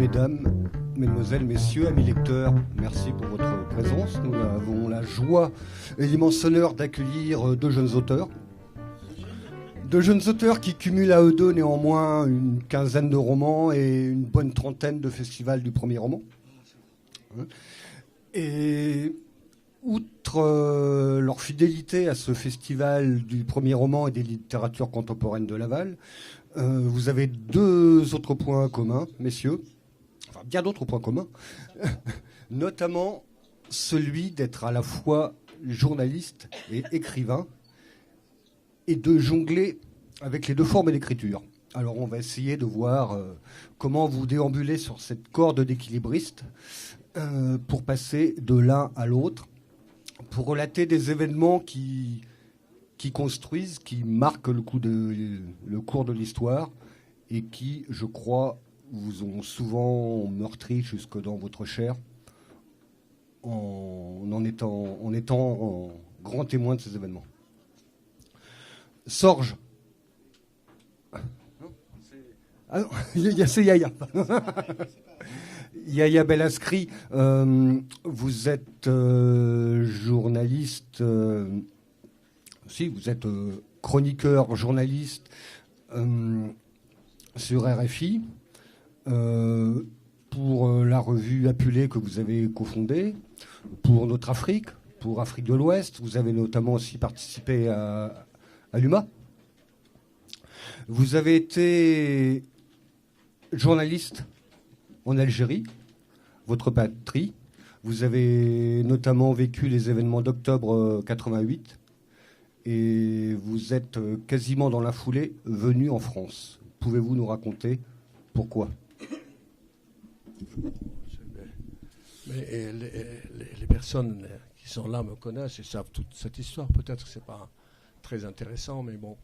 Mesdames, Mesdemoiselles, Messieurs, amis lecteurs, merci pour votre présence. Nous avons la joie et l'immense honneur d'accueillir deux jeunes auteurs. Deux jeunes auteurs qui cumulent à eux deux néanmoins une quinzaine de romans et une bonne trentaine de festivals du premier roman. Et outre leur fidélité à ce festival du premier roman et des littératures contemporaines de Laval, vous avez deux autres points communs, messieurs. Enfin, bien d'autres points communs. Notamment celui d'être à la fois journaliste et écrivain et de jongler avec les deux formes d'écriture. Alors on va essayer de voir comment vous déambulez sur cette corde d'équilibriste pour passer de l'un à l'autre, pour relater des événements qui construisent, qui marquent le cours de l'histoire et qui, je crois, vous ont souvent meurtri jusque dans votre chair en étant grand témoin de ces événements. Sorge. Ah non, c'est Yaya. Yaya Bellaskri, vous êtes journaliste, vous êtes chroniqueur, journaliste sur RFI, pour la revue Apulée que vous avez cofondée, pour Notre Afrique, pour Afrique de l'Ouest. Vous avez notamment aussi participé à l'UMA. Vous avez été journaliste en Algérie, votre patrie. Vous avez notamment vécu les événements d'octobre 88 et vous êtes quasiment dans la foulée venu en France. Pouvez-vous nous raconter pourquoi ? Mais les personnes qui sont là me connaissent et savent toute cette histoire. Peut-être que ce n'est pas très intéressant, mais bon.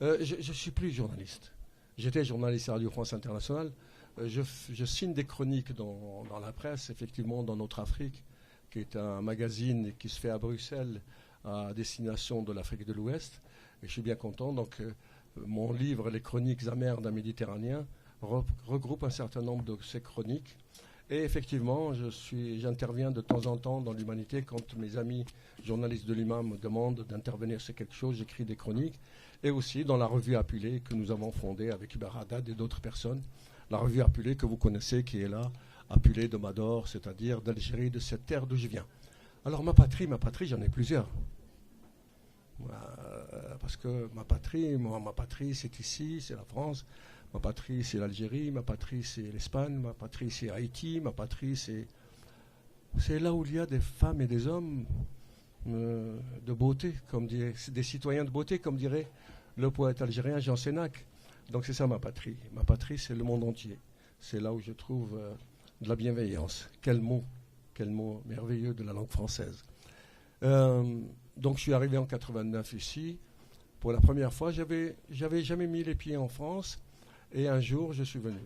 Je ne suis plus journaliste. J'étais journaliste à Radio France Internationale. Je signe des chroniques dans la presse, effectivement, dans Notre Afrique, qui est un magazine qui se fait à Bruxelles à destination de l'Afrique de l'Ouest. Et je suis bien content. Donc, mon livre, Les chroniques amères d'un Méditerranéen, regroupe un certain nombre de ces chroniques. Et effectivement, j'interviens de temps en temps dans l'Humanité quand mes amis journalistes de l'UMA me demandent d'intervenir sur quelque chose. J'écris des chroniques. Et aussi dans la revue Apulée que nous avons fondée avec Hubert Haddad et d'autres personnes. La revue Apulée que vous connaissez, qui est là, Apulée de Mador, c'est-à-dire d'Algérie, de cette terre d'où je viens. Alors ma patrie, j'en ai plusieurs. Parce que ma patrie, c'est ici, c'est la France. Ma patrie, c'est l'Algérie. Ma patrie, c'est l'Espagne. Ma patrie, c'est Haïti. Ma patrie, c'est là où il y a des femmes et des hommes de beauté, des citoyens de beauté, comme dirait le poète algérien Jean Sénac. Donc c'est ça ma patrie. Ma patrie, c'est le monde entier. C'est là où je trouve de la bienveillance. Quel mot merveilleux de la langue française. Donc je suis arrivé en 89 ici. Pour la première fois, j'avais jamais mis les pieds en France. Et un jour, je suis venu.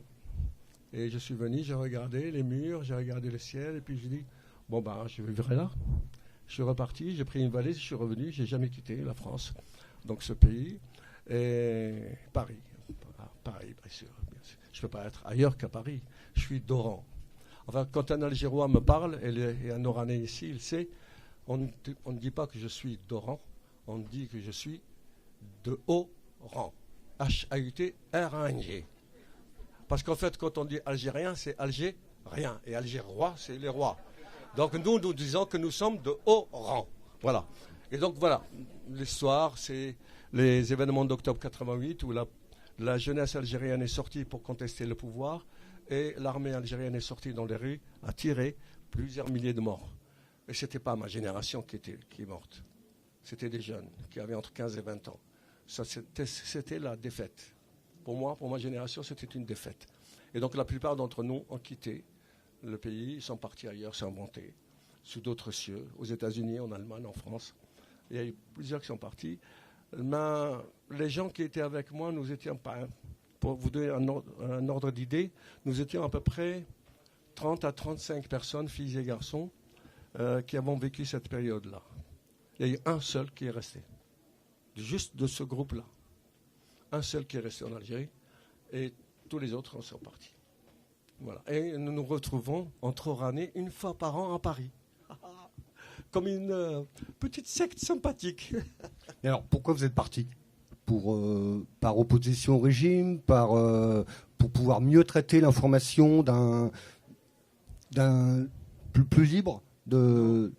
Et je suis venu, j'ai regardé les murs, j'ai regardé le ciel, et puis j'ai dit, je vivrai là. Je suis reparti, j'ai pris une valise, je suis revenu, j'ai jamais quitté la France. Donc ce pays, et Paris, bien sûr. Je ne peux pas être ailleurs qu'à Paris. Je suis d'Oran. Enfin, quand un Algérois me parle, et un Oranais ici, il sait, on ne dit pas que je suis d'Oran, on dit que je suis de Haut-Rang. H-A-U-T-R-A-N-G. Parce qu'en fait, quand on dit algérien, c'est Alger, rien. Et algérois, c'est les rois. Donc nous disons que nous sommes de haut rang. Voilà. Et donc voilà, l'histoire, c'est les événements d'octobre 88 où la jeunesse algérienne est sortie pour contester le pouvoir et l'armée algérienne est sortie dans les rues à tirer plusieurs milliers de morts. Et ce n'était pas ma génération qui est morte. C'était des jeunes qui avaient entre 15 et 20 ans. Ça, c'était la défaite. Pour ma génération, c'était une défaite. Et donc la plupart d'entre nous ont quitté le pays, ils sont partis ailleurs, s'inventer, sous d'autres cieux, aux États-Unis, en Allemagne, en France. Il y a eu plusieurs qui sont partis. Mais les gens qui étaient avec moi, nous étions, pour vous donner un ordre d'idée, nous étions à peu près 30 à 35 personnes, filles et garçons, qui avons vécu cette période-là. Il y a eu un seul qui est resté, juste de ce groupe-là. Un seul qui est resté en Algérie, et tous les autres sont partis. Voilà. Et nous nous retrouvons entre Oranais une fois par an à Paris. Comme une petite secte sympathique. Et alors, pourquoi vous êtes parti? Par opposition au régime, pour pouvoir mieux traiter l'information plus libre de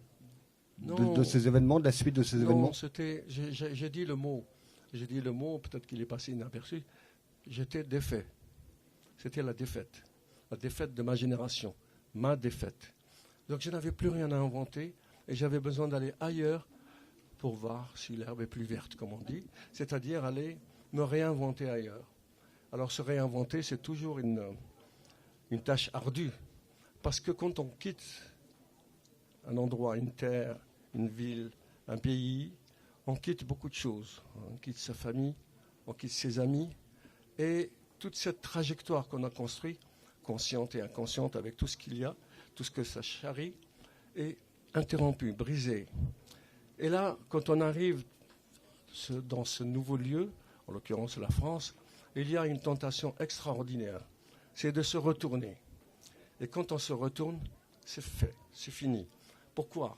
ces événements, de la suite de ces événements? J'ai dit le mot. J'ai dit le mot, peut-être qu'il est passé inaperçu. J'étais défait. C'était la défaite. La défaite de ma génération. Ma défaite. Donc je n'avais plus rien à inventer et j'avais besoin d'aller ailleurs pour voir si l'herbe est plus verte, comme on dit. C'est-à-dire aller me réinventer ailleurs. Alors se réinventer, c'est toujours une tâche ardue. Parce que quand on quitte un endroit, une terre, une ville, un pays, on quitte beaucoup de choses. On quitte sa famille, on quitte ses amis. Et toute cette trajectoire qu'on a construite, consciente et inconsciente, avec tout ce qu'il y a, tout ce que ça charrie, est interrompue, brisée. Et là, quand on arrive dans ce nouveau lieu, en l'occurrence la France, il y a une tentation extraordinaire. C'est de se retourner. Et quand on se retourne, c'est fait, c'est fini. Pourquoi?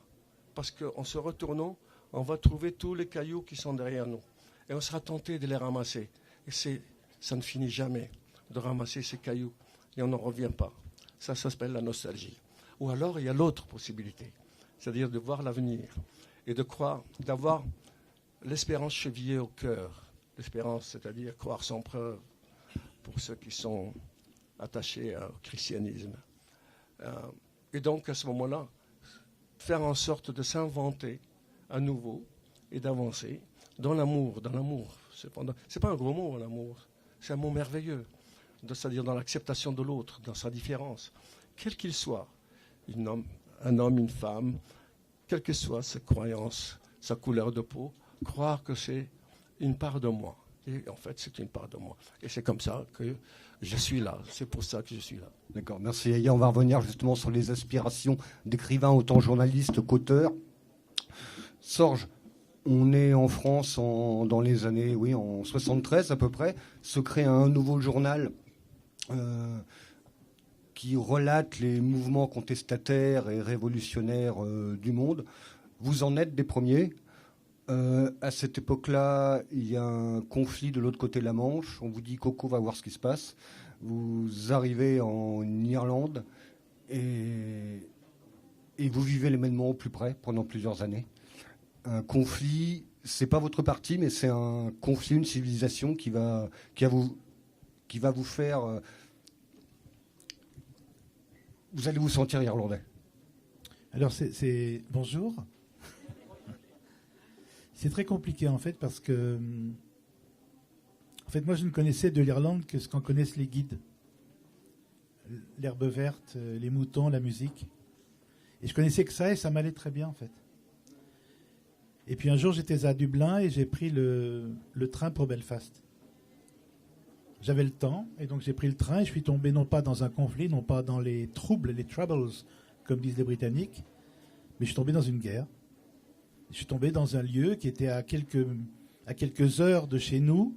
Parce qu'en se retournant, on va trouver tous les cailloux qui sont derrière nous. Et on sera tenté de les ramasser. Et ça ne finit jamais de ramasser ces cailloux. Et on n'en revient pas. Ça s'appelle la nostalgie. Ou alors, il y a l'autre possibilité. C'est-à-dire de voir l'avenir. Et de croire, d'avoir l'espérance chevillée au cœur. L'espérance, c'est-à-dire croire sans preuve, pour ceux qui sont attachés au christianisme. Et donc, à ce moment-là, faire en sorte de s'inventer à nouveau et d'avancer dans l'amour. Dans l'amour. C'est pas un gros mot, l'amour. C'est un mot merveilleux. C'est-à-dire dans l'acceptation de l'autre, dans sa différence. Quel qu'il soit. Un homme, une femme, quelle que soit sa croyance, sa couleur de peau, croire que c'est une part de moi. Et en fait, c'est une part de moi. Et c'est comme ça que je suis là. C'est pour ça que je suis là. D'accord, merci. Et on va revenir justement sur les aspirations d'écrivains, autant journalistes qu'auteurs. Sorge, on est en France dans les années, en 73 à peu près, se crée un nouveau journal qui relate les mouvements contestataires et révolutionnaires du monde. Vous en êtes des premiers. À cette époque-là, il y a un conflit de l'autre côté de la Manche. On vous dit Coco va voir ce qui se passe. Vous arrivez en Irlande et vous vivez l'événement au plus près pendant plusieurs années. Un conflit, c'est pas votre parti, mais c'est un conflit, une civilisation qui va vous faire. Vous allez vous sentir irlandais. Alors bonjour. C'est très compliqué en fait parce que moi je ne connaissais de l'Irlande que ce qu'en connaissent les guides. L'herbe verte, les moutons, la musique. Et je connaissais que ça et ça m'allait très bien en fait. Et puis un jour j'étais à Dublin et j'ai pris le train pour Belfast. J'avais le temps et donc j'ai pris le train et je suis tombé non pas dans un conflit, non pas dans les troubles, comme disent les Britanniques, mais je suis tombé dans une guerre. Je suis tombé dans un lieu qui était à quelques heures de chez nous.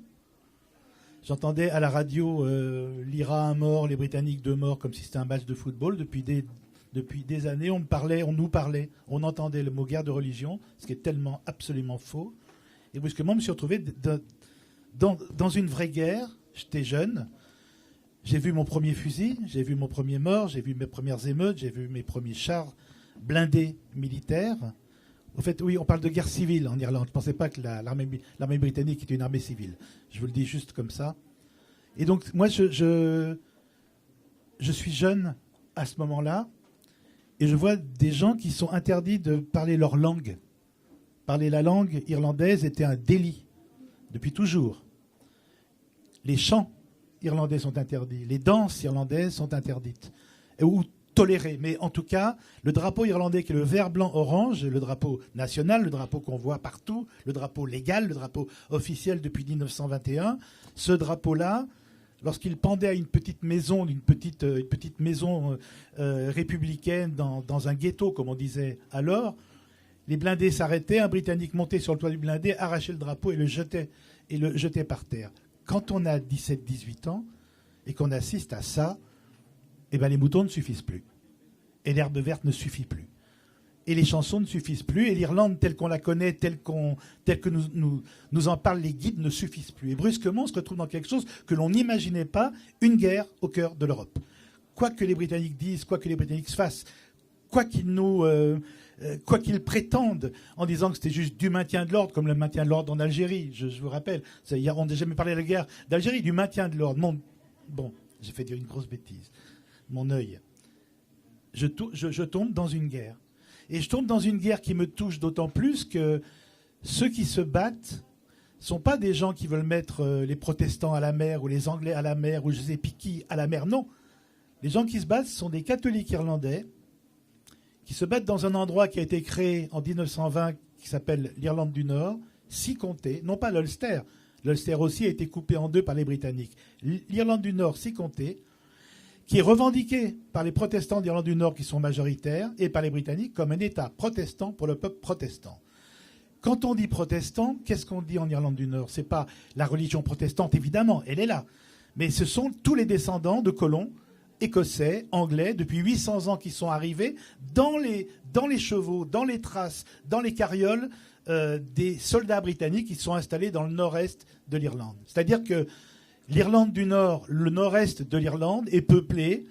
J'entendais à la radio l'IRA un mort, les Britanniques 2 morts, comme si c'était un match de football. Depuis des années, on nous parlait, on entendait le mot guerre de religion, ce qui est tellement absolument faux. Et brusquement, je me suis retrouvé dans une vraie guerre. J'étais jeune. J'ai vu mon premier fusil, j'ai vu mon premier mort, j'ai vu mes premières émeutes, j'ai vu mes premiers chars blindés militaires. Au fait, oui, on parle de guerre civile en Irlande. Je ne pensais pas que l'armée britannique était une armée civile. Je vous le dis juste comme ça. Et donc, moi, je suis jeune à ce moment-là, et je vois des gens qui sont interdits de parler leur langue. Parler la langue irlandaise était un délit, depuis toujours. Les chants irlandais sont interdits, les danses irlandaises sont interdites, ou tolérées. Mais en tout cas, le drapeau irlandais qui est le vert, blanc, orange, le drapeau national, le drapeau qu'on voit partout, le drapeau légal, le drapeau officiel depuis 1921, ce drapeau-là, lorsqu'il pendait à une petite maison, républicaine dans un ghetto, comme on disait alors, les blindés s'arrêtaient, un Britannique montait sur le toit du blindé, arrachait le drapeau et le jetait par terre. Quand on a 17-18 ans et qu'on assiste à ça, eh ben les moutons ne suffisent plus. Et l'herbe verte ne suffit plus. Et les chansons ne suffisent plus. Et l'Irlande telle qu'on la connaît, telle que nous en parlent les guides, ne suffisent plus. Et brusquement, on se retrouve dans quelque chose que l'on n'imaginait pas, une guerre au cœur de l'Europe. Quoi que les Britanniques disent, quoi que les Britanniques fassent, quoi qu'ils prétendent en disant que c'était juste du maintien de l'ordre, comme le maintien de l'ordre en Algérie, je vous rappelle. On n'a jamais parlé de la guerre d'Algérie, du maintien de l'ordre. Bon, j'ai fait dire une grosse bêtise. Mon œil. Je tombe dans une guerre. Et je tombe dans une guerre qui me touche d'autant plus que ceux qui se battent ne sont pas des gens qui veulent mettre les protestants à la mer ou les Anglais à la mer ou je sais pas qui à la mer. Non. Les gens qui se battent sont des catholiques irlandais qui se battent dans un endroit qui a été créé en 1920 qui s'appelle l'Irlande du Nord, 6 comtés, non pas l'Ulster. L'Ulster aussi a été coupé en 2 par les Britanniques. L'Irlande du Nord, 6 comtés, qui est revendiqué par les protestants d'Irlande du Nord qui sont majoritaires et par les Britanniques comme un État protestant pour le peuple protestant. Quand on dit protestant, qu'est-ce qu'on dit en Irlande du Nord? C'est pas la religion protestante, évidemment, elle est là. Mais ce sont tous les descendants de colons écossais, anglais, depuis 800 ans qui sont arrivés dans les chevaux, dans les traces, dans les carrioles des soldats britanniques qui sont installés dans le nord-est de l'Irlande. C'est-à-dire que l'Irlande du Nord, le nord-est de l'Irlande, était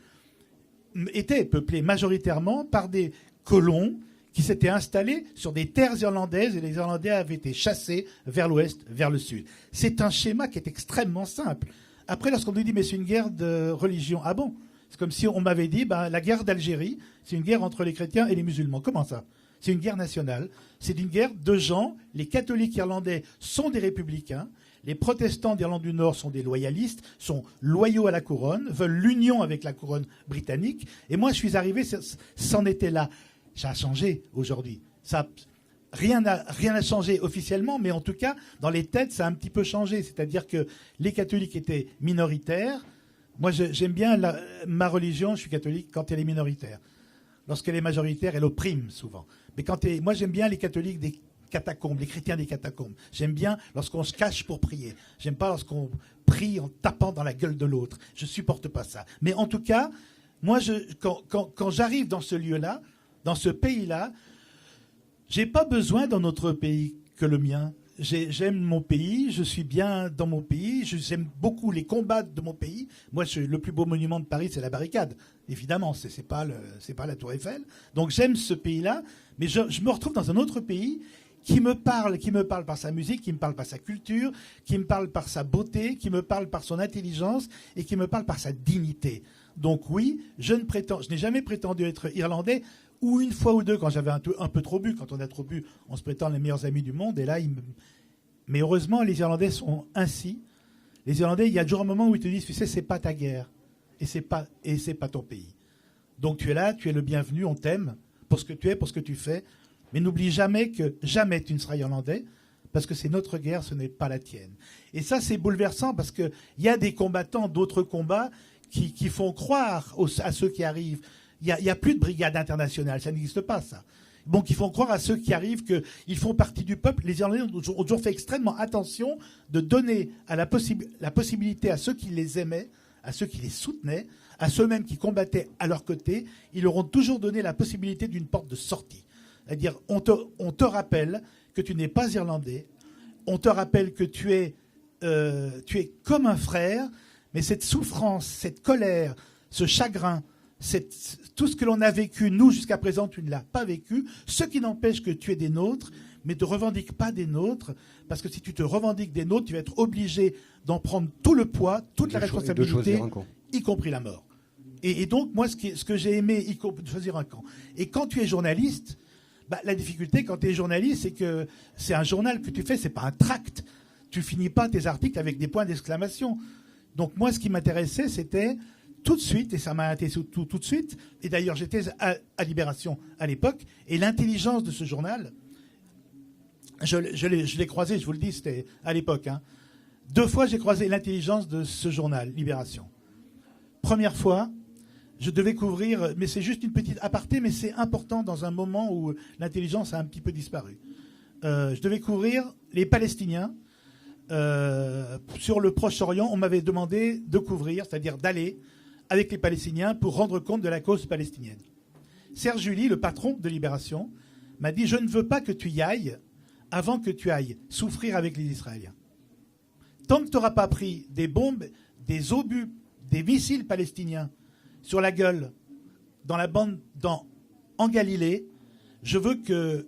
peuplé majoritairement par des colons qui s'étaient installés sur des terres irlandaises et les Irlandais avaient été chassés vers l'ouest, vers le sud. C'est un schéma qui est extrêmement simple. Après, lorsqu'on nous dit mais c'est une guerre de religion, ah bon? C'est comme si on m'avait dit la guerre d'Algérie, c'est une guerre entre les chrétiens et les musulmans. Comment ça? C'est une guerre nationale. C'est une guerre de gens. Les catholiques irlandais sont des républicains. Les protestants d'Irlande du Nord sont des loyalistes, sont loyaux à la couronne, veulent l'union avec la couronne britannique. Et moi, je suis arrivé, c'en était là. Ça a changé aujourd'hui. Rien n'a changé officiellement, mais en tout cas, dans les têtes, ça a un petit peu changé. C'est-à-dire que les catholiques étaient minoritaires. Moi, j'aime bien ma religion, je suis catholique, quand elle est minoritaire. Lorsqu'elle est majoritaire, elle opprime souvent. Mais moi, j'aime bien les catholiques des catacombes, les chrétiens des catacombes. J'aime bien lorsqu'on se cache pour prier. J'aime pas lorsqu'on prie en tapant dans la gueule de l'autre. Je supporte pas ça. Mais en tout cas, moi, quand j'arrive dans ce lieu-là, dans ce pays-là, j'ai pas besoin d'un autre pays que le mien. J'aime mon pays, je suis bien dans mon pays, j'aime beaucoup les combats de mon pays. Moi, le plus beau monument de Paris, c'est la barricade. Évidemment, c'est pas la Tour Eiffel. Donc j'aime ce pays-là, mais je me retrouve dans un autre pays qui me parle par sa musique, qui me parle par sa culture, qui me parle par sa beauté, qui me parle par son intelligence et qui me parle par sa dignité. Donc oui, je n'ai jamais prétendu être irlandais, ou une fois ou deux quand j'avais un peu trop bu. Quand on a trop bu, on se prétend les meilleurs amis du monde. Et là, mais heureusement, les Irlandais sont ainsi. Les Irlandais, il y a toujours un moment où ils te disent, tu sais, c'est pas ta guerre et c'est pas ton pays. Donc tu es là, tu es le bienvenu, on t'aime pour ce que tu es, pour ce que tu fais. Mais n'oublie jamais que jamais tu ne seras Irlandais parce que c'est notre guerre, ce n'est pas la tienne. Et ça, c'est bouleversant parce qu'il y a des combattants d'autres combats qui font croire à ceux qui arrivent. Il n'y a plus de brigade internationale, ça n'existe pas, ça. Donc, ils font croire à ceux qui arrivent qu'ils font partie du peuple. Les Irlandais ont toujours fait extrêmement attention de donner la possibilité à ceux qui les aimaient, à ceux qui les soutenaient, à ceux-mêmes qui combattaient à leur côté, ils leur ont toujours donné la possibilité d'une porte de sortie. C'est-à-dire, on te rappelle que tu n'es pas Irlandais, on te rappelle que tu es comme un frère, mais cette souffrance, cette colère, ce chagrin, tout ce que l'on a vécu, nous, jusqu'à présent, tu ne l'as pas vécu, ce qui n'empêche que tu es des nôtres, mais ne te revendique pas des nôtres, parce que si tu te revendiques des nôtres, tu vas être obligé d'en prendre tout le poids, toute la responsabilité, y compris la mort. Et donc, moi, ce que j'ai aimé, de choisir un camp. Et quand tu es journaliste, la difficulté quand tu es journaliste, c'est que c'est un journal que tu fais, c'est pas un tract. Tu finis pas tes articles avec des points d'exclamation. Donc moi, ce qui m'intéressait, c'était tout de suite, et ça m'a intéressé tout de suite, et d'ailleurs j'étais à Libération à l'époque, et l'intelligence de ce journal, je l'ai croisé, je vous le dis, c'était à l'époque. 2 fois, j'ai croisé l'intelligence de ce journal, Libération. Première fois, je devais couvrir, mais c'est juste une petite aparté, mais c'est important dans un moment où l'intelligence a un petit peu disparu. Je devais couvrir les Palestiniens sur le Proche-Orient. On m'avait demandé de couvrir, c'est-à-dire d'aller avec les Palestiniens pour rendre compte de la cause palestinienne. Serge July, le patron de Libération, m'a dit « Je ne veux pas que tu y ailles avant que tu ailles souffrir avec les Israéliens. Tant que tu n'auras pas pris des bombes, des obus, des missiles palestiniens sur la gueule, dans la bande, en Galilée, je veux que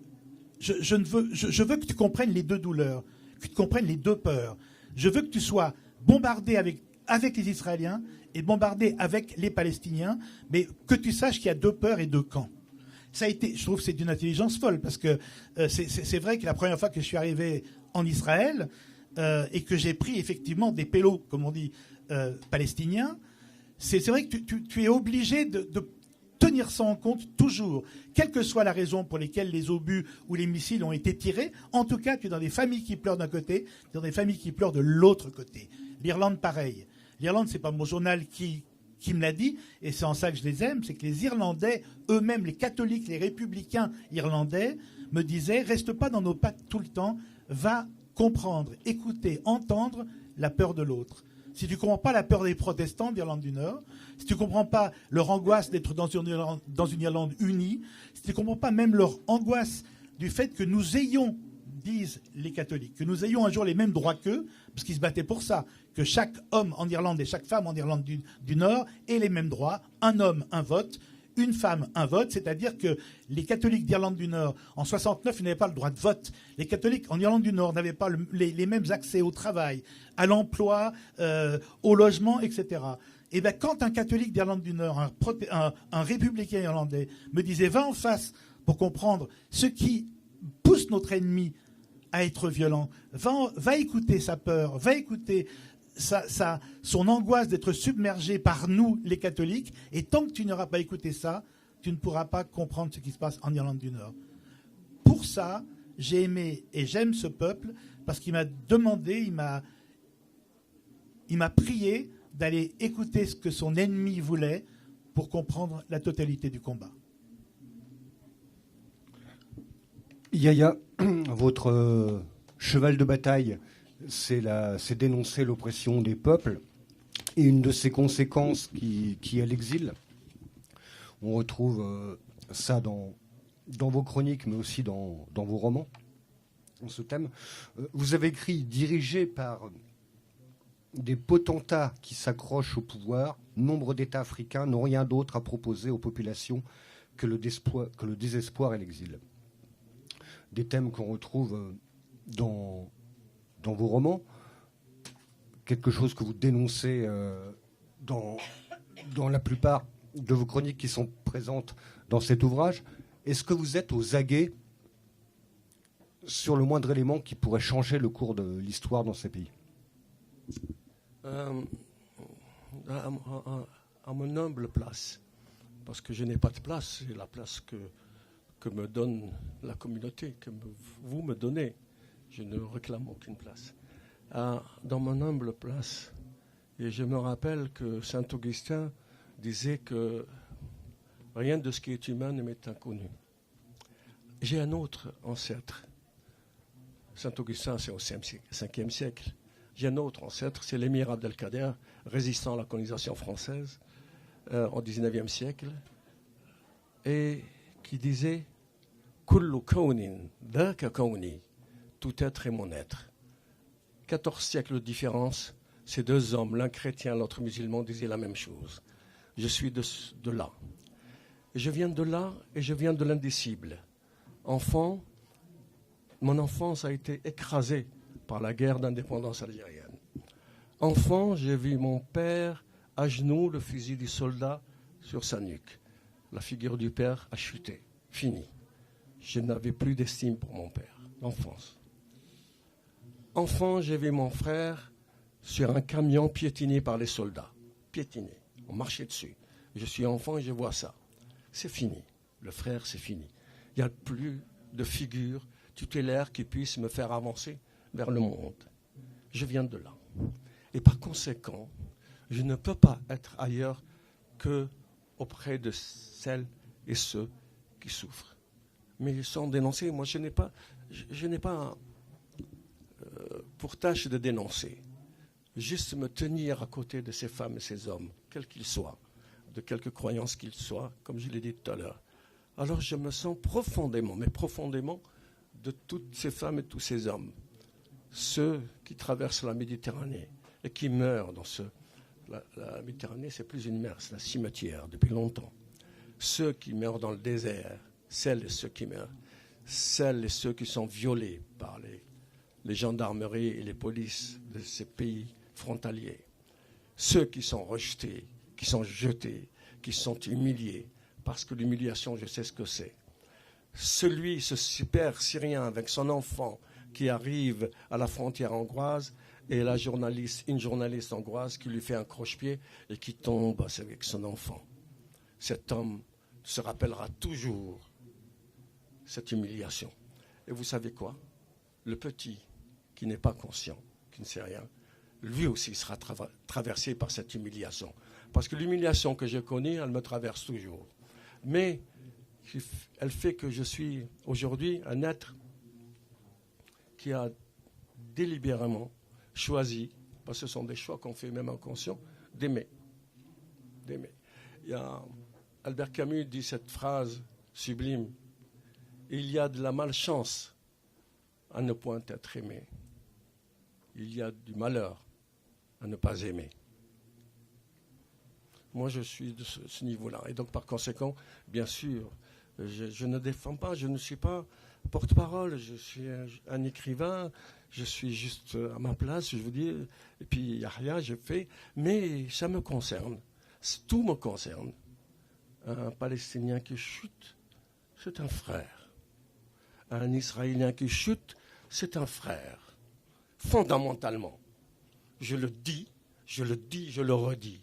tu comprennes les deux douleurs, que tu comprennes les deux peurs. Je veux que tu sois bombardé avec les Israéliens et bombardé avec les Palestiniens, mais que tu saches qu'il y a deux peurs et deux camps. » Ça a été, je trouve que c'est d'une intelligence folle, parce que c'est vrai que la première fois que je suis arrivé en Israël et que j'ai pris effectivement des pélos, comme on dit, palestiniens, c'est vrai que tu es obligé de tenir ça en compte toujours, quelle que soit la raison pour laquelle les obus ou les missiles ont été tirés. En tout cas, tu es dans des familles qui pleurent d'un côté, tu es dans des familles qui pleurent de l'autre côté. L'Irlande, pareil. L'Irlande, c'est pas mon journal qui me l'a dit, et c'est en ça que je les aime, c'est que les Irlandais, eux-mêmes, les catholiques, les républicains irlandais, me disaient, reste pas dans nos pattes tout le temps, va comprendre, écouter, entendre la peur de l'autre. Si tu ne comprends pas la peur des protestants d'Irlande du Nord, si tu ne comprends pas leur angoisse d'être dans une Irlande unie, si tu ne comprends pas même leur angoisse du fait que nous ayons, disent les catholiques, que nous ayons un jour les mêmes droits qu'eux, parce qu'ils se battaient pour ça, que chaque homme en Irlande et chaque femme en Irlande du Nord aient les mêmes droits, un homme, un vote, une femme, un vote, c'est-à-dire que les catholiques d'Irlande du Nord, en 69, ils n'avaient pas le droit de vote. Les catholiques en Irlande du Nord n'avaient pas les mêmes accès au travail, à l'emploi, au logement, etc. Et bien, quand un catholique d'Irlande du Nord, un républicain irlandais, me disait « va en face pour comprendre ce qui pousse notre ennemi à être violent, va écouter sa peur, va écouter son angoisse d'être submergé par nous, les catholiques, et tant que tu n'auras pas écouté ça, tu ne pourras pas comprendre ce qui se passe en Irlande du Nord. » Pour ça, j'ai aimé et j'aime ce peuple, parce qu'il m'a demandé, il m'a prié d'aller écouter ce que son ennemi voulait pour comprendre la totalité du combat. Yaya, votre cheval de bataille, c'est dénoncer l'oppression des peuples, et une de ses conséquences qui est l'exil. On retrouve ça dans vos chroniques, mais aussi dans vos romans, dans ce thème. Vous avez écrit « Dirigé par des potentats qui s'accrochent au pouvoir, nombre d'États africains n'ont rien d'autre à proposer aux populations que le désespoir et l'exil ». Des thèmes qu'on retrouve dans vos romans, quelque chose que vous dénoncez dans la plupart de vos chroniques qui sont présentes dans cet ouvrage. Est-ce que vous êtes aux aguets sur le moindre élément qui pourrait changer le cours de l'histoire dans ces pays? À mon humble place, parce que je n'ai pas de place, c'est la place que me donne la communauté, que vous me donnez. Je ne réclame aucune place. Dans mon humble place, et je me rappelle que Saint Augustin disait que rien de ce qui est humain ne m'est inconnu. J'ai un autre ancêtre. Saint Augustin, c'est au 5e siècle. J'ai un autre ancêtre, c'est l'émir Abdelkader, résistant à la colonisation française au 19e siècle, et qui disait « Kullu kawnin dhaka kawni » tout être est mon être. 14 siècles de différence, ces deux hommes, l'un chrétien, l'autre musulman, disaient la même chose. Je suis de là. Et je viens de là et je viens de l'indicible. Enfant, mon enfance a été écrasée par la guerre d'indépendance algérienne. Enfant, j'ai vu mon père à genoux, le fusil du soldat sur sa nuque. La figure du père a chuté. Fini. Je n'avais plus d'estime pour mon père. L'enfance. Enfant, j'ai vu mon frère sur un camion piétiné par les soldats. Piétiné. On marchait dessus. Je suis enfant et je vois ça. C'est fini. Le frère, c'est fini. Il n'y a plus de figure tutélaire qui puisse me faire avancer vers le monde. Je viens de là. Et par conséquent, je ne peux pas être ailleurs que auprès de celles et ceux qui souffrent. Mais sans dénoncer, moi je n'ai pas pour tâche de dénoncer. Juste me tenir à côté de ces femmes et ces hommes, quels qu'ils soient. de quelque croyance qu'il soit, comme je l'ai dit tout à l'heure, alors je me sens profondément, mais profondément, de toutes ces femmes et tous ces hommes, ceux qui traversent la Méditerranée et qui meurent dans la Méditerranée, c'est plus une mer, c'est un cimetière depuis longtemps. Ceux qui meurent dans le désert, celles et ceux qui meurent, celles et ceux qui sont violés par les gendarmeries et les polices de ces pays frontaliers, ceux qui sont rejetés, qui sont jetés, qui sont humiliés, parce que l'humiliation, je sais ce que c'est. Ce super Syrien avec son enfant qui arrive à la frontière hongroise et une journaliste hongroise qui lui fait un croche-pied et qui tombe avec son enfant. Cet homme se rappellera toujours cette humiliation. Et vous savez quoi? Le petit qui n'est pas conscient, qui ne sait rien, lui aussi sera traversé par cette humiliation. Parce que l'humiliation que je connais, elle me traverse toujours. Mais elle fait que je suis aujourd'hui un être qui a délibérément choisi, parce que ce sont des choix qu'on fait même inconscients, d'aimer. Albert Camus dit cette phrase sublime: il y a de la malchance à ne point être aimé. Il y a du malheur à ne pas aimer. Moi, je suis de ce niveau-là. Et donc, par conséquent, bien sûr, je ne défends pas, je ne suis pas porte-parole, je suis un écrivain, je suis juste à ma place, je vous dis, et puis il n'y a rien, je fais, mais ça me concerne, tout me concerne. Un Palestinien qui chute, c'est un frère. Un Israélien qui chute, c'est un frère. Fondamentalement, je le dis, je le redis.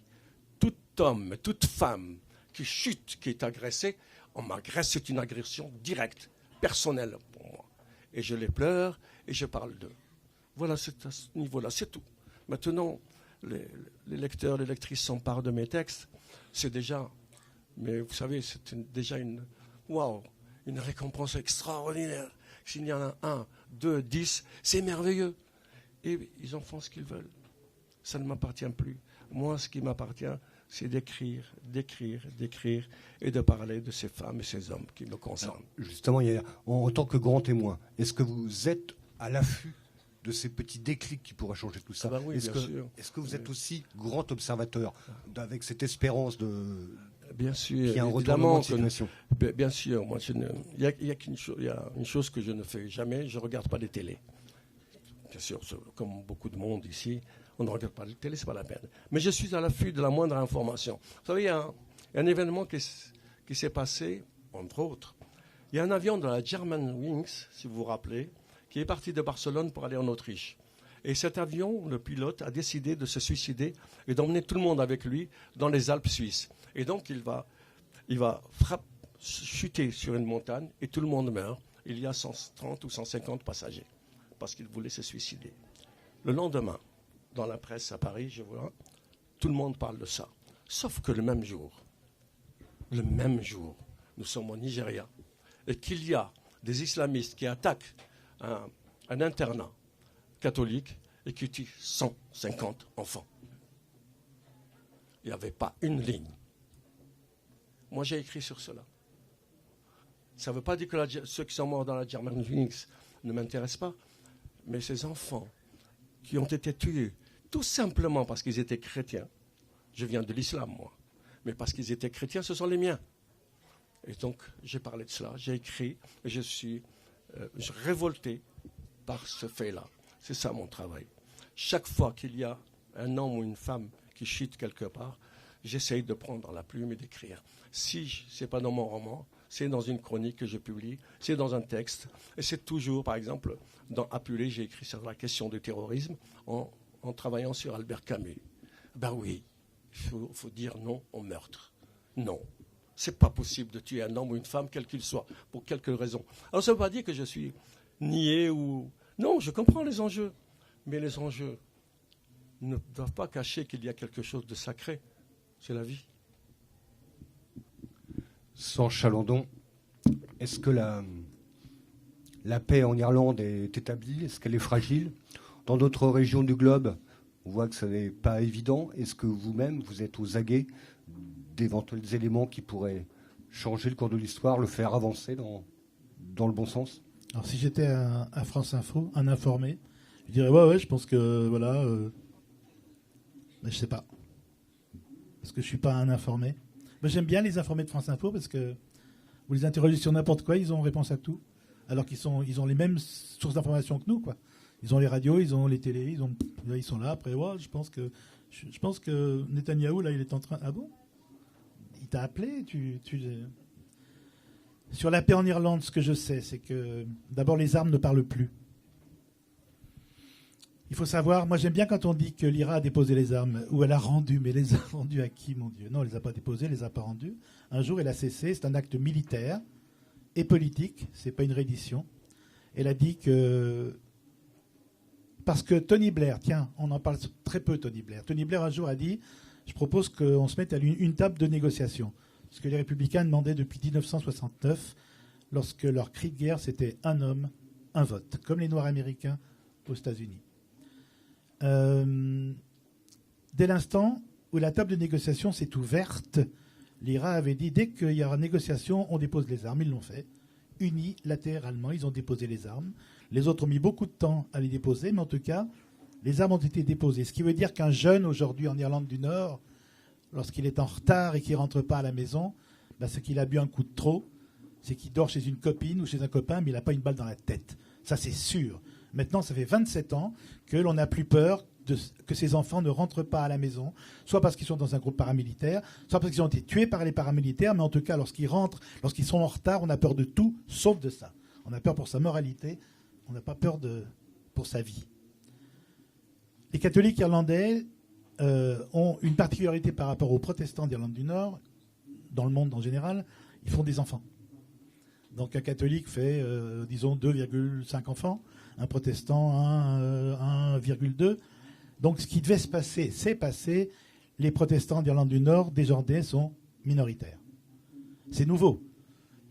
Tout homme, toute femme qui chute, qui est agressé, on m'agresse, c'est une agression directe, personnelle pour moi. Et je les pleure et je parle d'eux. Voilà, c'est à ce niveau-là, c'est tout. Maintenant, les lecteurs, les lectrices s'emparent de mes textes, c'est déjà, mais vous savez, c'est déjà une récompense extraordinaire. S'il y en a 1, 2, 10, c'est merveilleux. Et ils en font ce qu'ils veulent. Ça ne m'appartient plus. Moi, ce qui m'appartient, c'est d'écrire et de parler de ces femmes et ces hommes qui me concernent. Alors, justement, en tant que grand témoin, est-ce que vous êtes à l'affût de ces petits déclics qui pourraient changer tout ça? Oui, bien sûr. Est-ce que vous êtes aussi grand observateur avec cette espérance de... Bien sûr, qu'il y a un retournement de situation? Bien sûr, moi, il y a une chose que je ne fais jamais, je ne regarde pas les télés. Bien sûr, comme beaucoup de monde ici, on ne regarde pas la télé, ce n'est pas la peine. Mais je suis à l'affût de la moindre information. Vous savez, il y a un événement qui s'est passé, entre autres. Il y a un avion de la Germanwings, si vous vous rappelez, qui est parti de Barcelone pour aller en Autriche. Et cet avion, le pilote, a décidé de se suicider et d'emmener tout le monde avec lui dans les Alpes suisses. Et donc, il va chuter sur une montagne et tout le monde meurt. Il y a 130 ou 150 passagers parce qu'il voulait se suicider. Le lendemain, dans la presse à Paris, je vois, tout le monde parle de ça. Sauf que le même jour, nous sommes au Nigeria, et qu'il y a des islamistes qui attaquent un internat catholique et qui tuent 150 enfants. Il n'y avait pas une ligne. Moi, j'ai écrit sur cela. Ça ne veut pas dire que ceux qui sont morts dans la Germanwings ne m'intéressent pas, mais ces enfants qui ont été tués tout simplement parce qu'ils étaient chrétiens. Je viens de l'islam, moi. Mais parce qu'ils étaient chrétiens, ce sont les miens. Et donc, j'ai parlé de cela, j'ai écrit, et je suis révolté par ce fait-là. C'est ça mon travail. Chaque fois qu'il y a un homme ou une femme qui chute quelque part, j'essaye de prendre la plume et d'écrire. Si ce n'est pas dans mon roman, c'est dans une chronique que je publie, c'est dans un texte. Et c'est toujours, par exemple, dans Apulé, j'ai écrit sur la question du terrorisme en travaillant sur Albert Camus. Ben oui, il faut dire non au meurtre. Non. C'est pas possible de tuer un homme ou une femme, quel qu'il soit, pour quelques raisons. Alors ça ne veut pas dire que je suis niais ou... Non, je comprends les enjeux. Mais les enjeux ne doivent pas cacher qu'il y a quelque chose de sacré. C'est la vie. Sans Chalandon, est-ce que la paix en Irlande est établie? Est-ce qu'elle est fragile? Dans d'autres régions du globe, on voit que ce n'est pas évident. Est-ce que vous-même, vous êtes aux aguets d'éventuels éléments qui pourraient changer le cours de l'histoire, le faire avancer dans le bon sens? Alors si j'étais à France Info, un informé, je dirais ouais, je pense que voilà, mais je sais pas, parce que je suis pas un informé. Mais j'aime bien les informés de France Info parce que vous les interrogez sur n'importe quoi, ils ont réponse à tout, alors qu'ils ont les mêmes sources d'informations que nous, quoi. Ils ont les radios, ils ont les télés, ils sont là. Après, ouais, je pense que Netanyahou là, il est en train. Ah bon? Il t'a appelé, Sur la paix en Irlande, ce que je sais, c'est que d'abord les armes ne parlent plus. Il faut savoir, moi j'aime bien quand on dit que l'IRA a déposé les armes, ou elle a rendu, mais les a rendues à qui, mon Dieu? Non, elle ne les a pas déposées, elle ne les a pas rendues. Un jour, elle a cessé, c'est un acte militaire et politique, c'est pas une reddition. Elle a dit que... Parce que Tony Blair, tiens, on en parle très peu, Tony Blair. Tony Blair, un jour, a dit, je propose qu'on se mette à une table de négociation. Ce que les Républicains demandaient depuis 1969, lorsque leur cri de guerre, c'était un homme, un vote, comme les Noirs américains aux États-Unis. Dès l'instant où la table de négociation s'est ouverte, l'IRA avait dit, dès qu'il y aura négociation, on dépose les armes. Ils l'ont fait. Unilatéralement, ils ont déposé les armes. Les autres ont mis beaucoup de temps à les déposer, mais en tout cas, les armes ont été déposées. Ce qui veut dire qu'un jeune, aujourd'hui, en Irlande du Nord, lorsqu'il est en retard et qu'il ne rentre pas à la maison, c'est qu'il a bu un coup de trop, c'est qu'il dort chez une copine ou chez un copain, mais il n'a pas une balle dans la tête. Ça, c'est sûr. Maintenant, ça fait 27 ans que l'on n'a plus peur que ces enfants ne rentrent pas à la maison, soit parce qu'ils sont dans un groupe paramilitaire, soit parce qu'ils ont été tués par les paramilitaires, mais en tout cas, lorsqu'ils rentrent, lorsqu'ils sont en retard, on a peur de tout, sauf de ça. On a peur pour sa moralité, on n'a pas peur pour sa vie. Les catholiques irlandais ont une particularité par rapport aux protestants d'Irlande du Nord, dans le monde en général, ils font des enfants. Donc un catholique fait, disons, 2,5 enfants, un protestant 1,2. Donc ce qui devait se passer, s'est passé. Les protestants d'Irlande du Nord, désormais, sont minoritaires. C'est nouveau.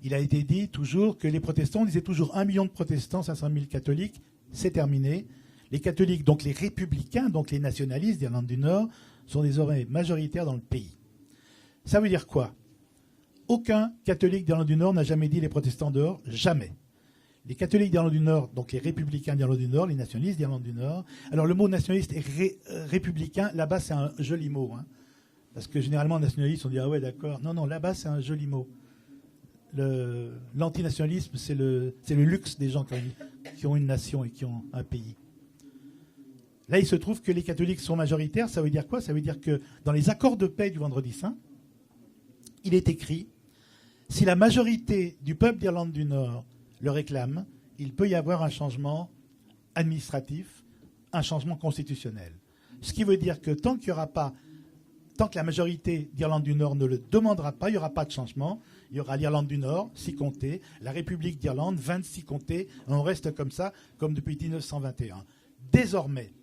Il a été dit toujours que les protestants, on disait toujours 1 million de protestants, 500 000 catholiques, c'est terminé. Les catholiques, donc les républicains, donc les nationalistes d'Irlande du Nord, sont désormais majoritaires dans le pays. Ça veut dire quoi? Aucun catholique d'Irlande du Nord n'a jamais dit les protestants dehors, jamais. Les catholiques d'Irlande du Nord, donc les républicains d'Irlande du Nord, les nationalistes d'Irlande du Nord. Alors le mot nationaliste et républicain, là-bas c'est un joli mot. Hein, parce que généralement, nationalistes, on dit ah ouais d'accord. Non, là-bas c'est un joli mot. L'antinationalisme, c'est le luxe des gens qui ont une nation et qui ont un pays. Là, il se trouve que les catholiques sont majoritaires. Ça veut dire quoi? Ça veut dire que dans les accords de paix du Vendredi Saint, il est écrit, si la majorité du peuple d'Irlande du Nord le réclame, il peut y avoir un changement administratif, un changement constitutionnel. Ce qui veut dire que tant que la majorité d'Irlande du Nord ne le demandera pas, il n'y aura pas de changement. Il y aura l'Irlande du Nord, 6 comtés, la République d'Irlande, 26 comtés, on reste comme ça, comme depuis 1921. Désormais,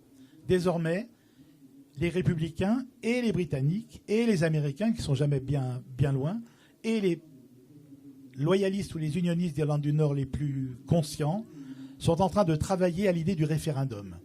les républicains et les britanniques et les américains, qui ne sont jamais bien loin, et les loyalistes ou les unionistes d'Irlande du Nord les plus conscients, sont en train de travailler à l'idée du référendum.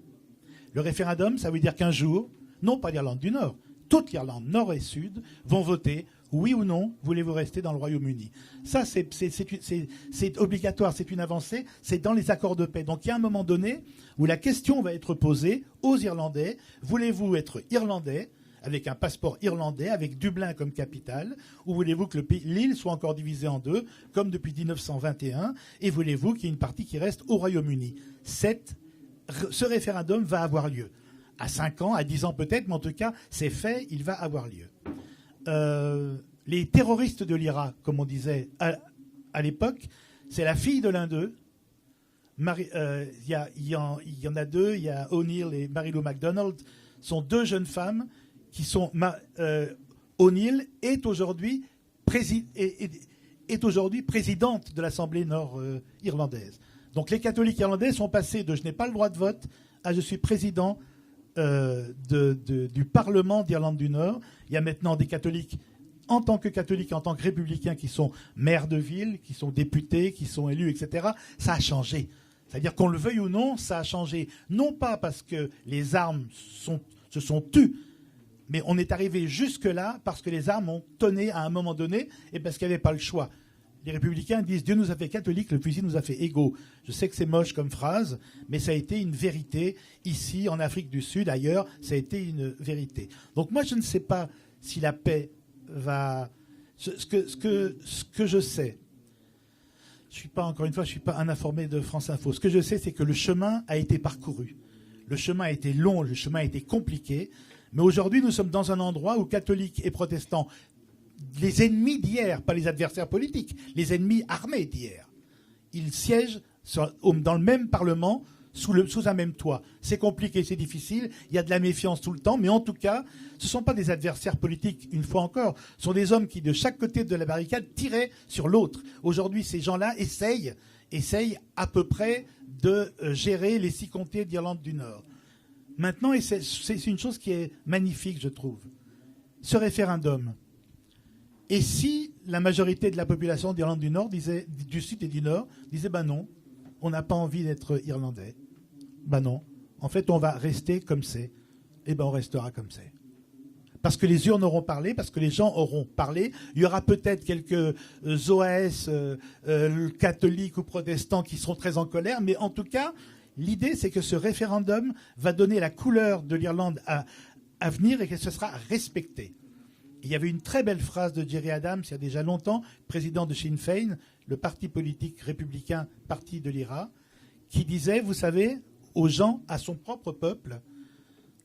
Le référendum, ça veut dire qu'un jour, non pas l'Irlande du Nord, toute l'Irlande, nord et sud, vont voter oui ou non, voulez-vous rester dans le Royaume-Uni. Ça, c'est obligatoire, c'est une avancée, c'est dans les accords de paix. Donc il y a un moment donné où la question va être posée aux Irlandais, voulez-vous être Irlandais, avec un passeport irlandais, avec Dublin comme capitale, ou voulez-vous que l'île soit encore divisée en deux, comme depuis 1921, et voulez-vous qu'il y ait une partie qui reste au Royaume-Uni. Ce référendum va avoir lieu. À 5 ans, à 10 ans peut-être, mais en tout cas, c'est fait, il va avoir lieu. Les terroristes de l'IRA, comme on disait à l'époque, c'est la fille de l'un d'eux. Il y en a deux, il y a O'Neill et Mary-Lou MacDonald, sont deux jeunes femmes qui sont... O'Neill est aujourd'hui présidente de l'Assemblée nord-irlandaise. Donc les catholiques irlandais sont passés de « je n'ai pas le droit de vote » à « je suis président » du Parlement d'Irlande du Nord. Il y a maintenant des catholiques, en tant que catholiques, en tant que républicains, qui sont maires de ville, qui sont députés, qui sont élus, etc. Ça a changé. C'est-à-dire qu'on le veuille ou non, ça a changé. Non pas parce que les armes se sont tues Mais on est arrivé jusque-là parce que les armes ont tonné à un moment donné et parce qu'il n'y avait pas le choix. Les républicains disent « Dieu nous a fait catholiques, le fusil nous a fait égaux ». Je sais que c'est moche comme phrase, mais ça a été une vérité. Ici, en Afrique du Sud, ailleurs, ça a été une vérité. Donc moi, je ne sais pas si la paix va... Ce que je sais, encore une fois, je ne suis pas un informé de France Info. Ce que je sais, c'est que le chemin a été parcouru. Le chemin a été long, le chemin a été compliqué. Mais aujourd'hui, nous sommes dans un endroit où catholiques et protestants, les ennemis d'hier, pas les adversaires politiques, les ennemis armés d'hier, ils siègent dans le même Parlement, sous un même toit. C'est compliqué, c'est difficile, il y a de la méfiance tout le temps, mais en tout cas, ce ne sont pas des adversaires politiques, une fois encore, ce sont des hommes qui, de chaque côté de la barricade, tiraient sur l'autre. Aujourd'hui, ces gens-là essayent à peu près de gérer les 6 comtés d'Irlande du Nord. Maintenant, et c'est une chose qui est magnifique, je trouve, ce référendum. Et si la majorité de la population d'Irlande du Nord du Sud et du Nord disait ben non, on n'a pas envie d'être irlandais. Ben non. En fait, on va rester comme c'est. Eh ben on restera comme c'est. Parce que les urnes auront parlé, parce que les gens auront parlé. Il y aura peut-être quelques OAS catholiques ou protestants qui seront très en colère, mais en tout cas, l'idée c'est que ce référendum va donner la couleur de l'Irlande à venir et que ce sera respecté. Il y avait une très belle phrase de Gerry Adams, il y a déjà longtemps, président de Sinn Féin, le parti politique républicain, parti de l'IRA, qui disait, vous savez, aux gens, à son propre peuple,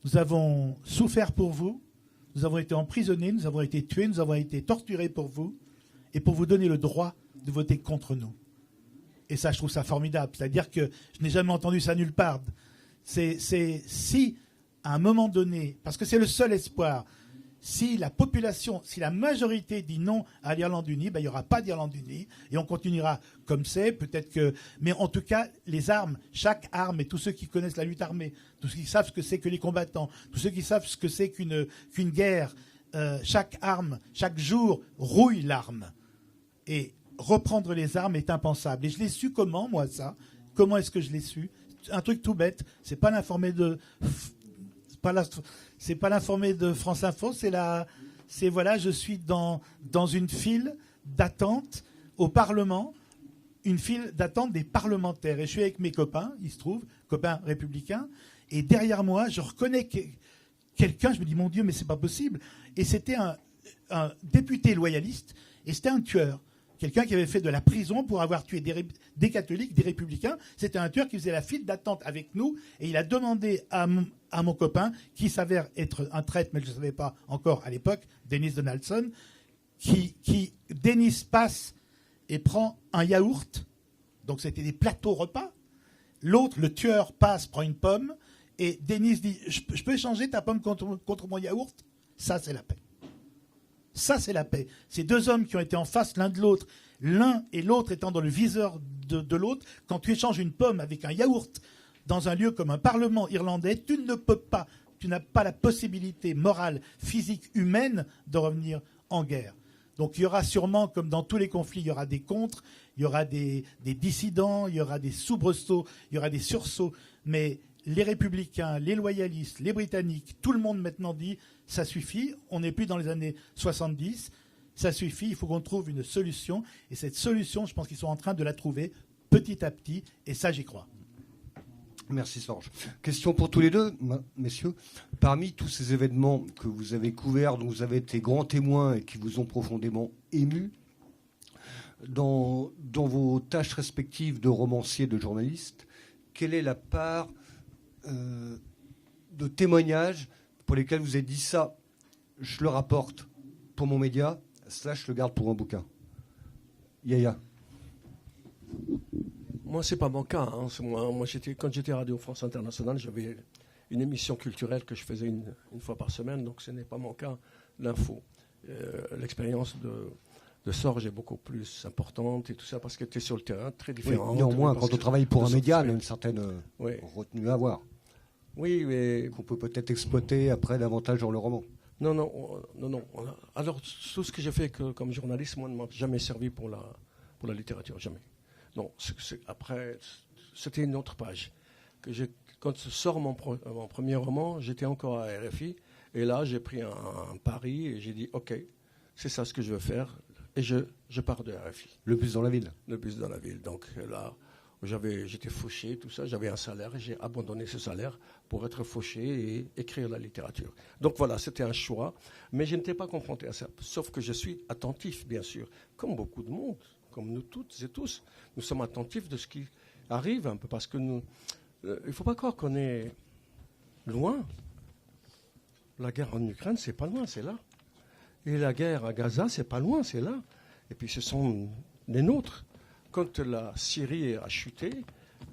nous avons souffert pour vous, nous avons été emprisonnés, nous avons été tués, nous avons été torturés pour vous, et pour vous donner le droit de voter contre nous. Et ça, je trouve ça formidable. C'est-à-dire que je n'ai jamais entendu ça nulle part. C'est si, à un moment donné, parce que c'est le seul espoir, si la population, si la majorité dit non à l'Irlande unie, ben, il n'y aura pas d'Irlande unie et on continuera comme c'est. Peut-être que, mais en tout cas, les armes, chaque arme et tous ceux qui connaissent la lutte armée, tous ceux qui savent ce que c'est que les combattants, tous ceux qui savent ce que c'est qu'une guerre, chaque arme, chaque jour rouille l'arme. Et reprendre les armes est impensable. Et je l'ai su comment, moi, ça? Comment est-ce que je l'ai su? Un truc tout bête. C'est pas l'informé de... C'est pas l'informé de France Info, je suis dans une file d'attente au Parlement, une file d'attente des parlementaires. Et je suis avec mes copains, il se trouve, copains républicains, et derrière moi, je reconnais quelqu'un, je me dis, mon Dieu, mais c'est pas possible. Et c'était un député loyaliste, et c'était un tueur. Quelqu'un qui avait fait de la prison pour avoir tué des catholiques, des républicains. C'était un tueur qui faisait la file d'attente avec nous. Et il a demandé à mon copain, qui s'avère être un traître, mais je ne savais pas encore à l'époque, Dennis Donaldson, Dennis passe et prend un yaourt. Donc c'était des plateaux repas. L'autre, le tueur, passe, prend une pomme. Et Dennis dit, je peux échanger ta pomme contre mon yaourt? Ça, c'est la paix. Ça, c'est la paix. Ces deux hommes qui ont été en face l'un de l'autre, l'un et l'autre étant dans le viseur de l'autre, quand tu échanges une pomme avec un yaourt dans un lieu comme un parlement irlandais, tu n'as pas la possibilité morale, physique, humaine de revenir en guerre. Donc il y aura sûrement, comme dans tous les conflits, il y aura des contres, il y aura des dissidents, il y aura des soubresauts, il y aura des sursauts, mais les républicains, les loyalistes, les britanniques, tout le monde maintenant dit ça suffit, on n'est plus dans les années 70, ça suffit, il faut qu'on trouve une solution. Et cette solution, je pense qu'ils sont en train de la trouver petit à petit, et ça, j'y crois. Merci Sorge. Question pour tous les deux, messieurs. Parmi tous ces événements que vous avez couverts, dont vous avez été grands témoins et qui vous ont profondément émus, dans vos tâches respectives de romancier, de journaliste, quelle est la part de témoignages pour lesquels vous avez dit ça, je le rapporte pour mon média, ça, je le garde pour un bouquin? Yaya. Moi, c'est pas mon cas. Hein. Moi, quand j'étais à Radio France Internationale, j'avais une émission culturelle que je faisais une fois par semaine, donc ce n'est pas mon cas, l'info. L'expérience de Sorge est beaucoup plus importante et tout ça, parce que tu es sur le terrain, très différent. Oui, néanmoins, quand on travaille pour un média, on a une certaine retenue à avoir. Oui, mais... Qu'on peut peut-être exploiter après davantage dans le roman. Non. Alors, tout ce que j'ai fait comme journaliste, moi, ne m'a jamais servi pour la littérature, jamais. Non, après, c'était une autre page. Quand sort mon premier roman, j'étais encore à RFI, Et là, j'ai pris un pari et j'ai dit, OK, c'est ça ce que je veux faire. Et je pars de RFI. Le bus dans la ville. Le bus dans la ville. Donc là, j'étais fauché, tout ça. J'avais un salaire et j'ai abandonné ce salaire pour être fauché et écrire la littérature. Donc voilà, c'était un choix. Mais je n'étais pas confronté à ça. Sauf que je suis attentif, bien sûr. Comme beaucoup de monde, comme nous toutes et tous. Nous sommes attentifs de ce qui arrive un peu. Parce que il ne faut pas croire qu'on est loin. La guerre en Ukraine, c'est pas loin, c'est là. Et la guerre à Gaza, c'est pas loin, c'est là. Et puis ce sont les nôtres. Quand la Syrie a chuté,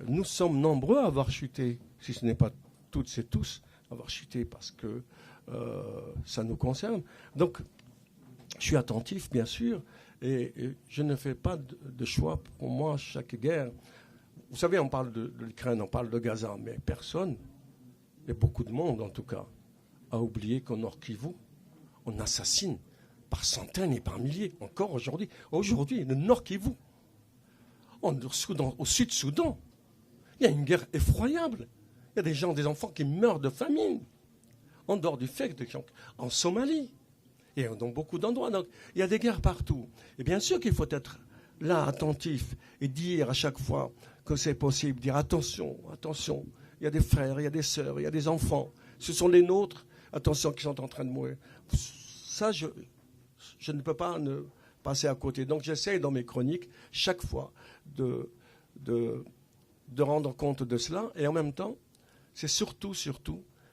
nous sommes nombreux à avoir chuté, si ce n'est pas toutes et tous, à avoir chuté parce que ça nous concerne. Donc, je suis attentif, bien sûr, et je ne fais pas de choix. Pour moi, chaque guerre... Vous savez, on parle de l'Ukraine, on parle de Gaza, mais personne, et beaucoup de monde en tout cas, a oublié qu'au Nord Kivu, on assassine par centaines et par milliers, encore aujourd'hui. Aujourd'hui, le Nord Kivu, au Sud-Soudan, il y a une guerre effroyable. Il y a des gens, des enfants qui meurent de famine. En dehors du fait que en Somalie, et dans beaucoup d'endroits. Donc, il y a des guerres partout. Et bien sûr qu'il faut être là, attentif, et dire à chaque fois que c'est possible, dire attention, attention, il y a des frères, il y a des sœurs, il y a des enfants. Ce sont les nôtres, attention, qui sont en train de mourir. Ça, je ne peux pas ne passer à côté. Donc j'essaie dans mes chroniques, chaque fois, de rendre compte de cela. Et en même temps, c'est surtout,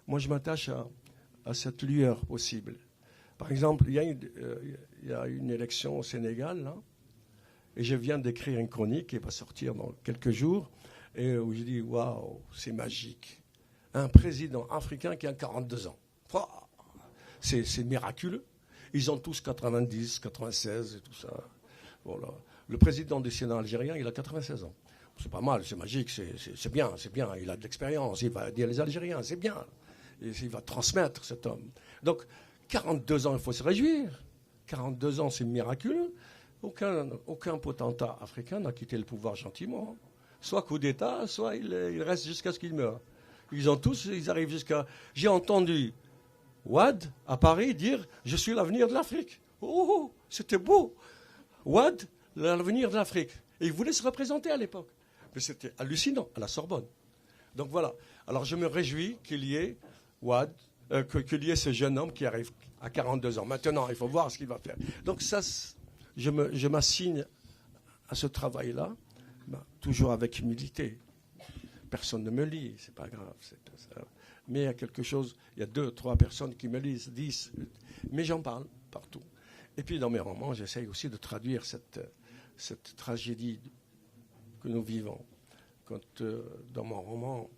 moi je m'attache à cette lueur possible. Par exemple, il y a une élection au Sénégal, là, et je viens d'écrire une chronique qui va sortir dans quelques jours, et où je dis, waouh, c'est magique. Un président africain qui a 42 ans. C'est miraculeux. Ils ont tous 90, 96 et tout ça. Voilà. Le président du Sénat algérien, il a 96 ans. C'est pas mal, c'est magique, c'est bien, c'est bien. Il a de l'expérience, il va dire les Algériens, c'est bien. Et il va transmettre cet homme. Donc, 42 ans, il faut se réjouir. 42 ans, c'est miraculeux. Aucun potentat africain n'a quitté le pouvoir gentiment. Soit coup d'État, soit il reste jusqu'à ce qu'il meure. Ils arrivent jusqu'à... J'ai entendu Ouad, à Paris, dire « Je suis l'avenir de l'Afrique ». Oh, c'était beau. Ouad, l'avenir de l'Afrique. Et il voulait se représenter à l'époque. Mais c'était hallucinant, à la Sorbonne. Donc voilà. Alors je me réjouis qu'il y ait Ouad, qu'il y ait ce jeune homme qui arrive à 42 ans. Maintenant, il faut voir ce qu'il va faire. Donc ça, je m'assigne à ce travail-là, toujours avec humilité. Personne ne me lit, c'est pas grave. Mais il y a quelque chose, il y a 2, 3 personnes qui me lisent, 10, mais j'en parle partout. Et puis dans mes romans, j'essaye aussi de traduire cette tragédie que nous vivons. Quand dans mon roman,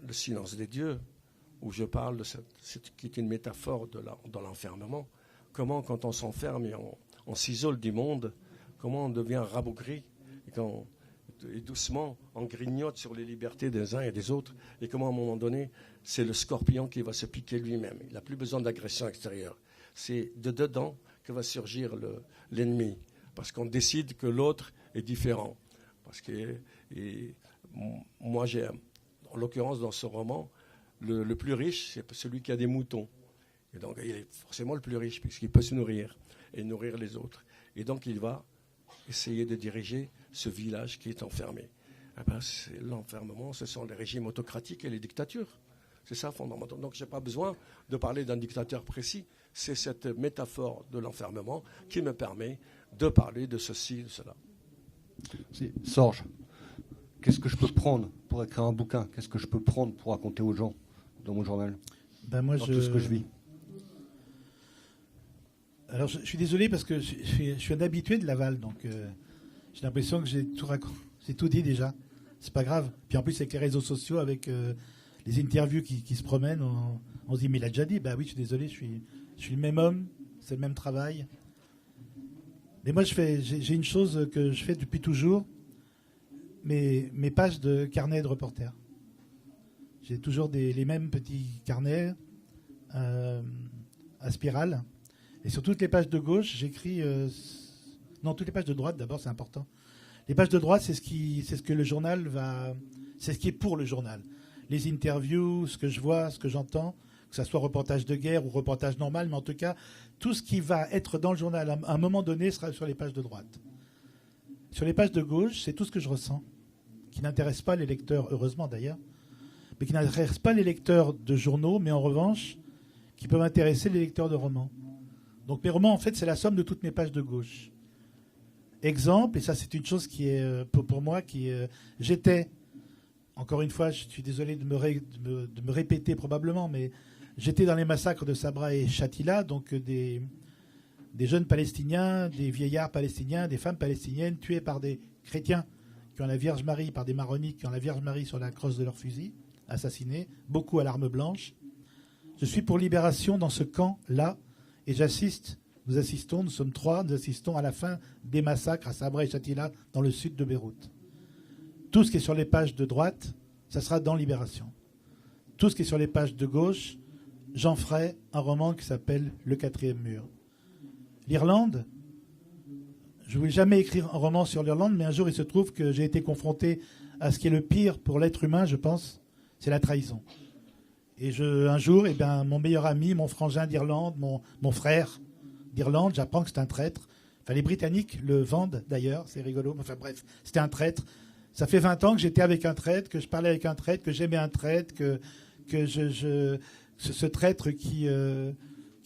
Le silence des dieux, où je parle de qui est une métaphore dans l'enfermement, comment quand on s'enferme et on s'isole du monde, comment on devient rabougri, et doucement, on grignote sur les libertés des uns et des autres, et comment à un moment donné, c'est le scorpion qui va se piquer lui-même. Il n'a plus besoin d'agression extérieure. C'est de dedans que va surgir l'ennemi, parce qu'on décide que l'autre est différent. Parce que moi, j'ai, en l'occurrence dans ce roman, le plus riche, c'est celui qui a des moutons. Et donc, il est forcément le plus riche, puisqu'il peut se nourrir et nourrir les autres. Et donc, il va essayer de diriger ce village qui est enfermé. L'enfermement, ce sont les régimes autocratiques et les dictatures. C'est ça, fondamentalement. Donc, je n'ai pas besoin de parler d'un dictateur précis. C'est cette métaphore de l'enfermement qui me permet de parler de ceci, de cela. Sorge, qu'est-ce que je peux prendre pour écrire un bouquin? Qu'est-ce que je peux prendre pour raconter aux gens dans mon journal? Moi, tout ce que je vis. Alors, je suis désolé parce que je suis un habitué de Laval, donc j'ai l'impression que j'ai tout dit déjà. C'est pas grave. Puis en plus, avec les réseaux sociaux, avec les interviews qui se promènent, on se dit, mais il a déjà dit. Bah oui, je suis désolé, je suis le même homme, c'est le même travail. Mais moi, j'ai une chose que je fais depuis toujours, mes pages de carnet de reporter. J'ai toujours les mêmes petits carnets à spirale. Et sur toutes les pages de gauche, j'écris... non, toutes les pages de droite, d'abord, c'est important. Les pages de droite, c'est ce que le journal va... C'est ce qui est pour le journal. Les interviews, ce que je vois, ce que j'entends. que ce soit reportage de guerre ou reportage normal, mais en tout cas, tout ce qui va être dans le journal à un moment donné sera sur les pages de droite. Sur les pages de gauche, c'est tout ce que je ressens, qui n'intéresse pas les lecteurs, heureusement d'ailleurs, mais qui n'intéresse pas les lecteurs de journaux, mais en revanche, qui peuvent intéresser les lecteurs de romans. Donc mes romans, en fait, c'est la somme de toutes mes pages de gauche. Exemple, et ça c'est une chose qui est pour moi, j'étais, encore une fois, je suis désolé de me répéter probablement, mais j'étais dans les massacres de Sabra et Shatila, donc des jeunes Palestiniens, des vieillards palestiniens, des femmes palestiniennes tuées par des chrétiens qui ont la Vierge Marie, par des maronites qui ont la Vierge Marie sur la crosse de leur fusil, assassinés, beaucoup à l'arme blanche. Je suis pour Libération dans ce camp-là, et nous assistons, nous sommes 3, nous assistons à la fin des massacres à Sabra et Shatila dans le sud de Beyrouth. Tout ce qui est sur les pages de droite, ça sera dans Libération. Tout ce qui est sur les pages de gauche, j'en ferai un roman qui s'appelle Le 4e mur. L'Irlande, je ne voulais jamais écrire un roman sur l'Irlande, mais un jour il se trouve que j'ai été confronté à ce qui est le pire pour l'être humain, je pense, c'est la trahison. Et un jour, mon meilleur ami, mon frangin d'Irlande, mon frère d'Irlande, j'apprends que c'est un traître. Enfin, les Britanniques le vendent d'ailleurs, c'est rigolo. Enfin bref, c'était un traître. Ça fait 20 ans que j'étais avec un traître, que je parlais avec un traître, que j'aimais un traître, ce traître qui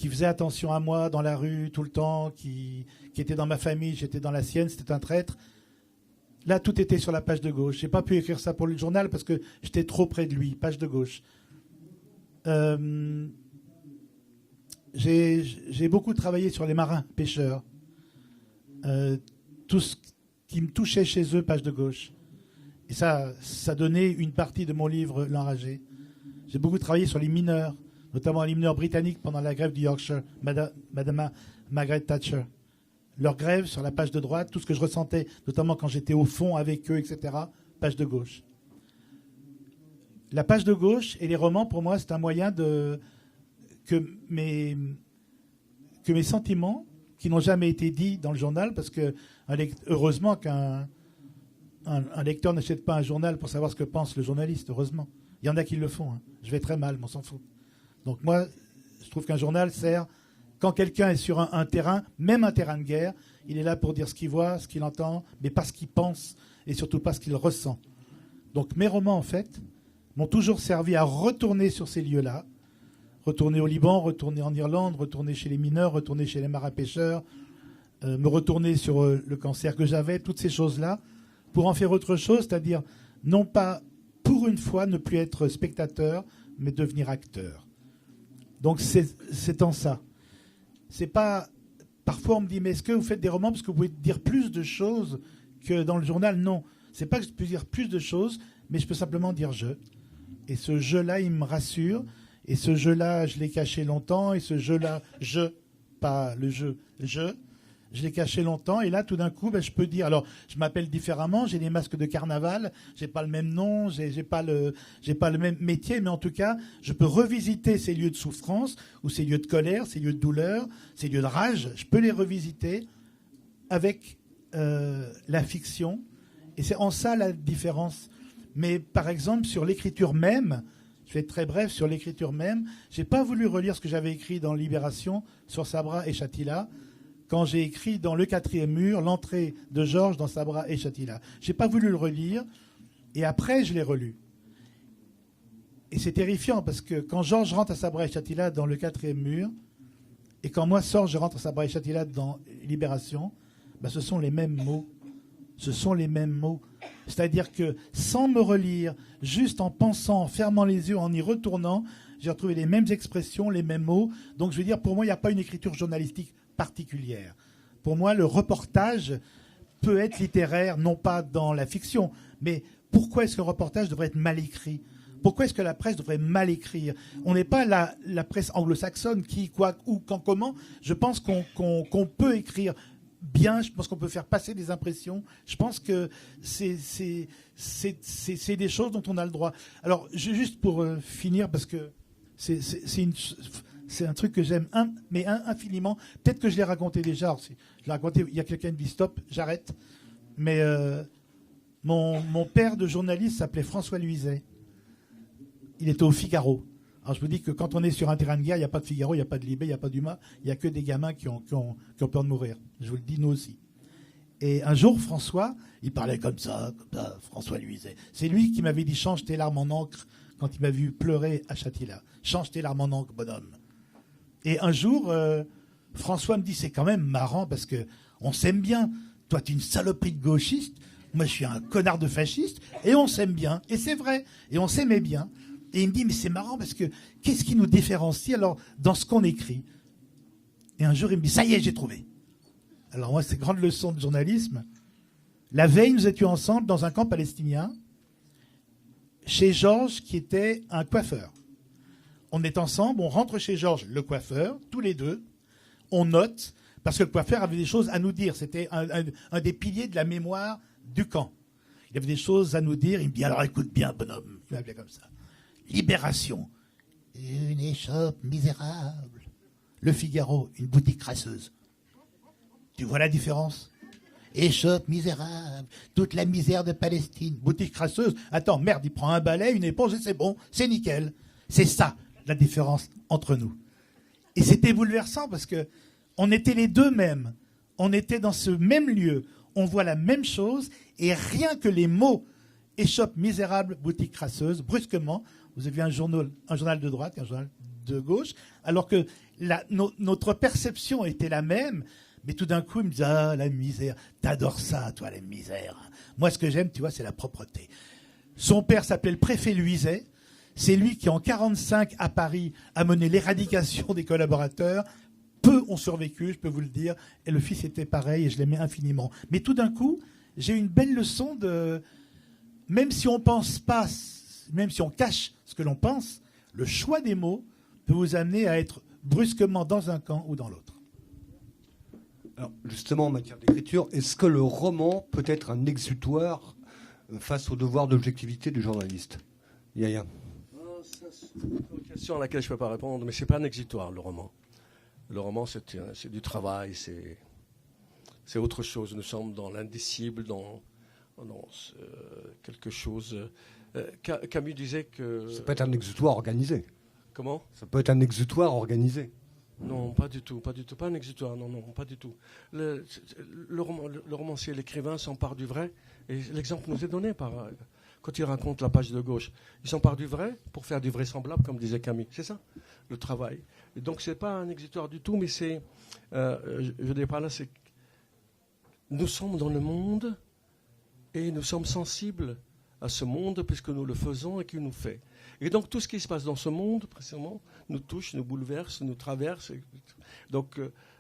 faisait attention à moi dans la rue tout le temps, qui était dans ma famille, j'étais dans la sienne, c'était un traître. Là, tout était sur la page de gauche. J'ai pas pu écrire ça pour le journal parce que j'étais trop près de lui, page de gauche. J'ai beaucoup travaillé sur les marins, pêcheurs. Tout ce qui me touchait chez eux, page de gauche. Et ça donnait une partie de mon livre, L'Enragé. J'ai beaucoup travaillé sur les mineurs, notamment les mineurs britanniques pendant la grève du Yorkshire, Madame Margaret Thatcher. Leur grève sur la page de droite, tout ce que je ressentais, notamment quand j'étais au fond avec eux, etc., page de gauche. La page de gauche et les romans, pour moi, c'est un moyen que mes sentiments, qui n'ont jamais été dits dans le journal, parce que heureusement qu'un lecteur n'achète pas un journal pour savoir ce que pense le journaliste, heureusement. Il y en a qui le font. Hein. Je vais très mal, mais on s'en fout. Donc moi, je trouve qu'un journal sert, quand quelqu'un est sur un terrain, même un terrain de guerre, il est là pour dire ce qu'il voit, ce qu'il entend, mais pas ce qu'il pense, et surtout pas ce qu'il ressent. Donc mes romans, en fait, m'ont toujours servi à retourner sur ces lieux-là, retourner au Liban, retourner en Irlande, retourner chez les mineurs, retourner chez les marins-pêcheurs, me retourner sur le cancer que j'avais, toutes ces choses-là, pour en faire autre chose, c'est-à-dire non pas, pour une fois, ne plus être spectateur, mais devenir acteur. Donc c'est en ça. C'est pas... Parfois on me dit, mais est-ce que vous faites des romans parce que vous pouvez dire plus de choses que dans le journal? Non. C'est pas que je peux dire plus de choses, mais je peux simplement dire je. Et ce je-là, il me rassure. Et ce jeu-là, je l'ai caché longtemps. Et ce jeu-là, pas le jeu, je l'ai caché longtemps. Et là, tout d'un coup, je peux dire... Alors, je m'appelle différemment. J'ai des masques de carnaval. J'ai pas le même nom. J'ai pas le même métier. Mais en tout cas, je peux revisiter ces lieux de souffrance ou ces lieux de colère, ces lieux de douleur, ces lieux de rage. Je peux les revisiter avec la fiction. Et c'est en ça la différence. Mais par exemple, sur l'écriture même... Je vais être très bref sur l'écriture même. Je n'ai pas voulu relire ce que j'avais écrit dans Libération sur Sabra et Shatila quand j'ai écrit dans Le 4e mur l'entrée de Georges dans Sabra et Shatila. Je n'ai pas voulu le relire et après je l'ai relu. Et c'est terrifiant parce que quand Georges rentre à Sabra et Shatila dans Le 4e mur et quand moi je rentre à Sabra et Shatila dans Libération, ce sont les mêmes mots. Ce sont les mêmes mots. C'est-à-dire que sans me relire, juste en pensant, en fermant les yeux, en y retournant, j'ai retrouvé les mêmes expressions, les mêmes mots. Donc je veux dire, pour moi, il n'y a pas une écriture journalistique particulière. Pour moi, le reportage peut être littéraire, non pas dans la fiction, mais pourquoi est-ce que le reportage devrait être mal écrit ? Pourquoi est-ce que la presse devrait mal écrire ? On n'est pas la presse anglo-saxonne qui, quoi, où, quand, comment. Je pense qu'on peut écrire bien, je pense qu'on peut faire passer des impressions. Je pense que c'est des choses dont on a le droit. Alors, juste pour finir, parce que c'est un truc que j'aime infiniment. Peut-être que je l'ai raconté déjà. Alors, je l'ai raconté, il y a quelqu'un qui dit stop, j'arrête. Mais mon père de journaliste s'appelait François Luizet. Il était au Figaro. Alors je vous dis que quand on est sur un terrain de guerre, il n'y a pas de Figaro, il n'y a pas de Libé, il n'y a pas d'Humain, il n'y a que des gamins qui ont peur de mourir. Je vous le dis, nous aussi. Et un jour, François, il parlait comme ça, François Luizet. C'est lui qui m'avait dit « Change tes larmes en encre » quand il m'a vu pleurer à Châtillard. « Change tes larmes en encre, bonhomme. » Et un jour, François me dit « C'est quand même marrant parce que on s'aime bien. Toi, tu es une saloperie de gauchiste. Moi, je suis un connard de fasciste. Et on s'aime bien. » Et c'est vrai. Et on s'aimait bien. Et il me dit « Mais c'est marrant parce que qu'est-ce qui nous différencie alors dans ce qu'on écrit ?» Et un jour, il me dit « Ça y est, j'ai trouvé. » Alors moi, c'est grande leçon de journalisme. La veille, nous étions ensemble dans un camp palestinien, chez Georges, qui était un coiffeur. On est ensemble, on rentre chez Georges, le coiffeur, tous les deux. On note, parce que le coiffeur avait des choses à nous dire. C'était un des piliers de la mémoire du camp. Il avait des choses à nous dire. Il me dit, alors écoute bien, bonhomme. Il m'appelait comme ça. Libération. Une échoppe misérable. Le Figaro, une boutique crasseuse. Tu vois la différence? Échoppe misérable, toute la misère de Palestine, boutique crasseuse. Attends, merde, il prend un balai, une éponge et c'est bon, c'est nickel. C'est ça, la différence entre nous. Et c'était bouleversant parce que on était les deux mêmes. On était dans ce même lieu. On voit la même chose et rien que les mots échoppe misérable, boutique crasseuse, brusquement, vous avez un journal de droite, un journal de gauche, alors que notre perception était la même. Mais tout d'un coup, il me dit « Ah, la misère, t'adores ça, toi, la misère. » Moi, ce que j'aime, tu vois, c'est la propreté. Son père s'appelait le préfet Luizet. C'est lui qui, en 1945, à Paris, a mené l'éradication des collaborateurs. Peu ont survécu, je peux vous le dire. Et le fils était pareil, et je l'aimais infiniment. Mais tout d'un coup, j'ai eu une belle leçon de... Même si on pense pas, même si on cache ce que l'on pense, le choix des mots peut vous amener à être brusquement dans un camp ou dans l'autre. Alors, justement, en matière d'écriture, est-ce que le roman peut être un exutoire face au devoir d'objectivité du journaliste? Yaya. C'est une question à laquelle je ne peux pas répondre, mais ce n'est pas un exutoire, le roman. Le roman, c'est du travail, c'est autre chose. Nous sommes dans l'indicible, dans quelque chose... Camus disait que... Ça peut être un exutoire organisé. Comment? Ça peut être un exutoire organisé. Non, pas du tout, pas un exutoire, non, pas du tout. Le romancier, l'écrivain s'empare du vrai, et l'exemple nous est donné quand il raconte la page de gauche. Il s'empare du vrai pour faire du vraisemblable, comme disait Camus, c'est ça, le travail. Et donc c'est pas un exutoire du tout, mais c'est, je veux dire par là, c'est nous sommes dans le monde et nous sommes sensibles à ce monde puisque nous le faisons et qu'il nous fait. Et donc tout ce qui se passe dans ce monde, précisément, nous touche, nous bouleverse, nous traverse. Donc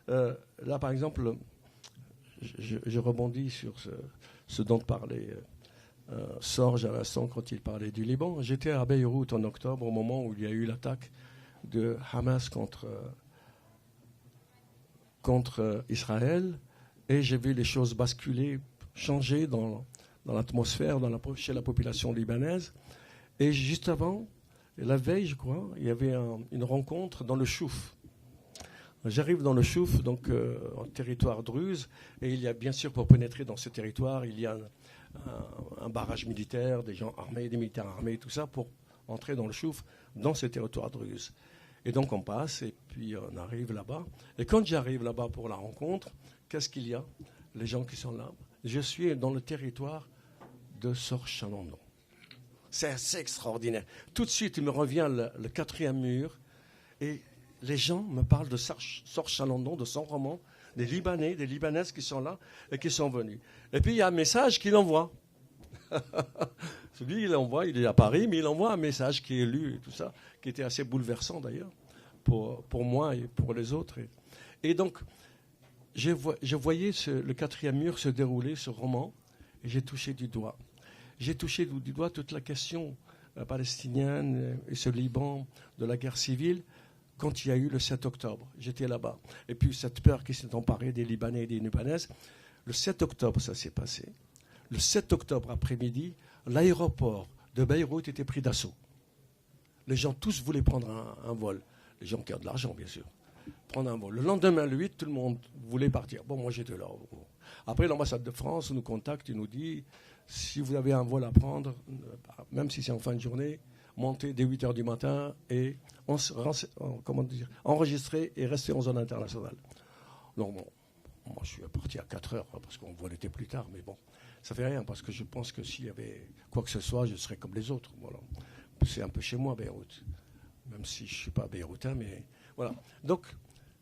là, par exemple, je rebondis sur ce dont parlait Sorge à l'instant quand il parlait du Liban. J'étais à Beyrouth en octobre, au moment où il y a eu l'attaque de Hamas contre Israël, et j'ai vu les choses basculer, changer dans l'atmosphère, chez la population libanaise. Et juste avant, la veille, je crois, il y avait une rencontre dans le Chouf. J'arrive dans le Chouf, donc en territoire druze, et il y a bien sûr, pour pénétrer dans ce territoire, il y a un barrage militaire, des gens armés, des militaires armés, tout ça, pour entrer dans le Chouf, dans ce territoire druze. Et donc on passe, et puis on arrive là-bas. Et quand j'arrive là-bas pour la rencontre, qu'est-ce qu'il y a? Les gens qui sont là. Je suis dans le territoire de Sorge Chalandon. C'est assez extraordinaire. Tout de suite, il me revient le quatrième mur, et les gens me parlent de Sorge Chalandon, de son roman, des Libanais, des Libanaises qui sont là et qui sont venus. Et puis il y a un message qu'il envoie. Celui, il est à Paris, mais il envoie un message qui est lu et tout ça, qui était assez bouleversant d'ailleurs, pour moi et pour les autres. Et donc, je voyais le quatrième mur se dérouler, ce roman, et j'ai touché du doigt. J'ai touché du doigt toute la question palestinienne et ce Liban de la guerre civile quand il y a eu le 7 octobre. J'étais là-bas. Et puis cette peur qui s'est emparée des Libanais et des Libanaises. Le 7 octobre, ça s'est passé. Le 7 octobre après-midi, l'aéroport de Beyrouth était pris d'assaut. Les gens tous voulaient prendre un vol. Les gens qui ont de l'argent, bien sûr. Prendre un vol. Le lendemain, le 8, tout le monde voulait partir. Bon, moi j'étais là. Après, l'ambassade de France nous contacte et nous dit... Si vous avez un vol à prendre, même si c'est en fin de journée, monter dès 8 heures du matin et enregistrer et rester en zone internationale. Donc bon, moi je suis parti à 4 heures parce qu'on voit l'été plus tard, mais bon, ça fait rien parce que je pense que s'il y avait quoi que ce soit, je serais comme les autres. Voilà. C'est un peu chez moi, Beyrouth, même si je ne suis pas beyroutain, mais voilà. Donc,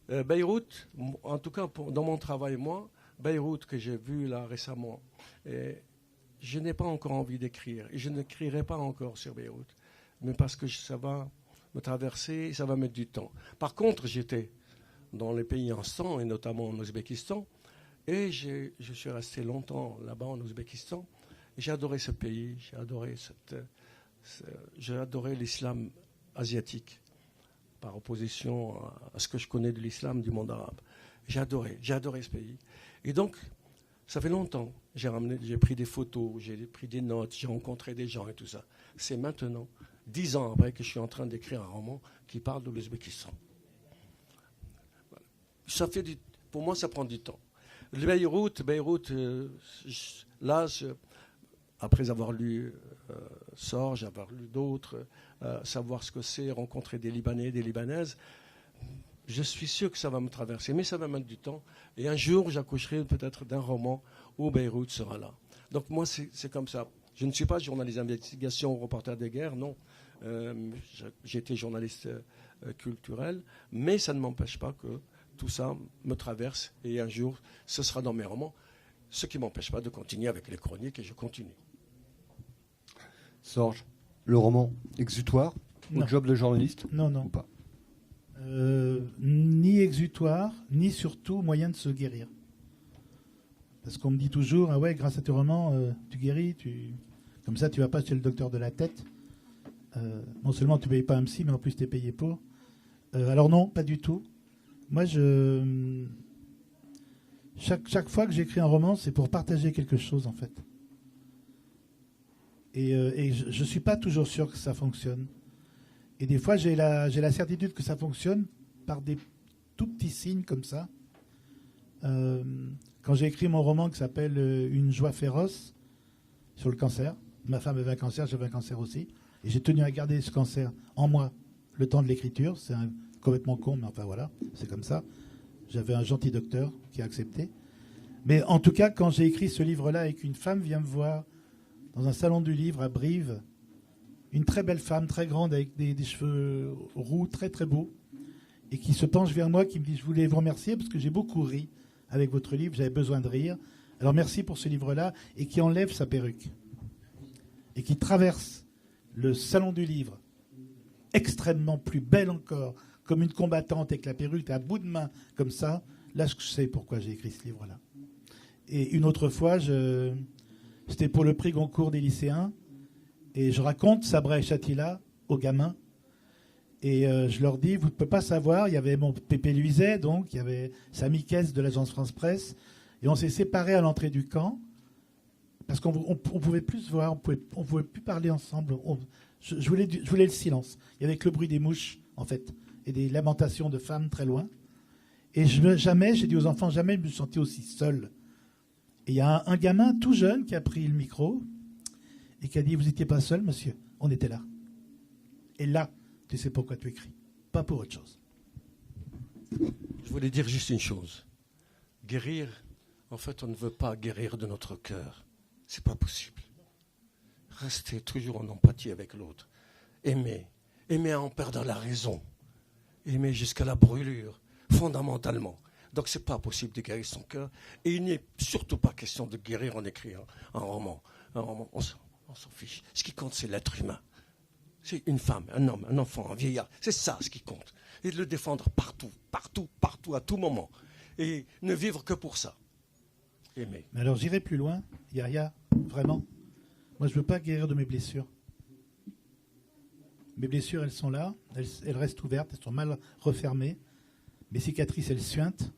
Beyrouth, en tout cas dans mon travail, moi, Beyrouth que j'ai vu là récemment, je n'ai pas encore envie d'écrire et je n'écrirai pas encore sur Beyrouth, mais parce que ça va me traverser et ça va mettre du temps. Par contre, j'étais dans les pays en sang et notamment en Ouzbékistan et je suis resté longtemps là-bas en Ouzbékistan et j'ai adoré ce pays, j'ai adoré l'islam asiatique par opposition à ce que je connais de l'islam du monde arabe. J'ai adoré ce pays. Et donc, ça fait longtemps. J'ai pris des photos, j'ai pris des notes, j'ai rencontré des gens et tout ça. C'est maintenant, 10 ans après, que je suis en train d'écrire un roman qui parle de l'Ouzbékistan. Ça fait pour moi, ça prend du temps. Beyrouth, là, après avoir lu Sorge, avoir lu d'autres, savoir ce que c'est, rencontrer des Libanais, des Libanaises, je suis sûr que ça va me traverser, mais ça va mettre du temps. Et un jour, j'accoucherai peut-être d'un roman où Beyrouth sera là. Donc moi, c'est comme ça. Je ne suis pas journaliste d'investigation ou reporter de guerre, non. J'ai été journaliste culturel, mais ça ne m'empêche pas que tout ça me traverse et un jour, ce sera dans mes romans, ce qui ne m'empêche pas de continuer avec les chroniques et je continue. Sorge, le roman exutoire ou job de journaliste? Non. Ou pas? Ni exutoire, ni surtout moyen de se guérir. Parce qu'on me dit toujours, ah ouais, grâce à tes romans, tu guéris, comme ça tu vas pas chez le docteur de la tête. Non seulement tu payes pas un psy, mais en plus tu es payé pour. Alors non, pas du tout. Moi, chaque fois que j'écris un roman, c'est pour partager quelque chose, en fait. Et je ne suis pas toujours sûr que ça fonctionne. Et des fois, j'ai la certitude que ça fonctionne par des tout petits signes comme ça. Quand j'ai écrit mon roman qui s'appelle Une joie féroce sur le cancer, ma femme avait un cancer, j'avais un cancer aussi, et j'ai tenu à garder ce cancer en moi le temps de l'écriture. C'est complètement con, mais enfin voilà, c'est comme ça. J'avais un gentil docteur qui a accepté. Mais en tout cas, quand j'ai écrit ce livre-là et qu'une femme vient me voir dans un salon du livre à Brive, une très belle femme, très grande, avec des cheveux roux, très très beaux, et qui se penche vers moi, qui me dit « Je voulais vous remercier parce que j'ai beaucoup ri avec votre livre, j'avais besoin de rire. Alors merci pour ce livre-là », et qui enlève sa perruque, et qui traverse le salon du livre, extrêmement plus belle encore, comme une combattante avec la perruque à bout de main, comme ça. Là, je sais pourquoi j'ai écrit ce livre-là. Et une autre fois, c'était pour le prix Goncourt des lycéens, et je raconte Sabra et Chatila aux gamins, et je leur dis, vous ne pouvez pas savoir, il y avait mon Pépé Luiset, donc il y avait Samy Kess de l'agence France Presse, et on s'est séparés à l'entrée du camp, parce qu'on ne pouvait plus se voir, on ne pouvait plus parler ensemble. Je voulais le silence. Il y avait que le bruit des mouches, en fait, et des lamentations de femmes très loin. Et jamais, j'ai dit aux enfants, jamais je me sentais aussi seul. Et il y a un gamin tout jeune qui a pris le micro et qui a dit, vous n'étiez pas seul, monsieur, on était là. Et là, tu sais pourquoi tu écris, pas pour autre chose. Je voulais dire juste une chose. Guérir, en fait, on ne veut pas guérir de notre cœur. C'est pas possible. Rester toujours en empathie avec l'autre. Aimer en perdant la raison. Aimer jusqu'à la brûlure, fondamentalement. Donc c'est pas possible de guérir son cœur. Et il n'est surtout pas question de guérir en écrivant un roman. Un roman, on s'en fiche. Ce qui compte, c'est l'être humain. C'est une femme, un homme, un enfant, un vieillard. C'est ça ce qui compte. Et de le défendre partout, à tout moment. Et ne vivre que pour ça. Aimer. Mais alors j'irai plus loin, Yahya, vraiment. Moi, je ne veux pas guérir de mes blessures. Mes blessures, elles sont là, elles restent ouvertes, elles sont mal refermées. Mes cicatrices, elles suintent.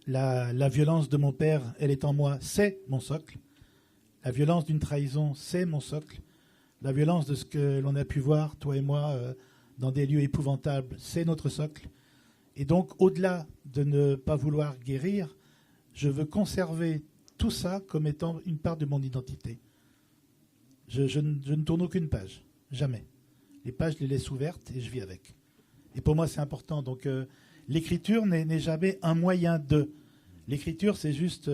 La violence de mon père, elle est en moi, c'est mon socle. La violence d'une trahison, c'est mon socle. La violence de ce que l'on a pu voir, toi et moi, dans des lieux épouvantables, c'est notre socle. Et donc, au-delà de ne pas vouloir guérir, je veux conserver tout ça comme étant une part de mon identité. Je ne tourne aucune page, jamais. Les pages, je les laisse ouvertes et je vis avec. Et pour moi, c'est important. Donc, l'écriture n'est jamais un moyen de. L'écriture, c'est juste...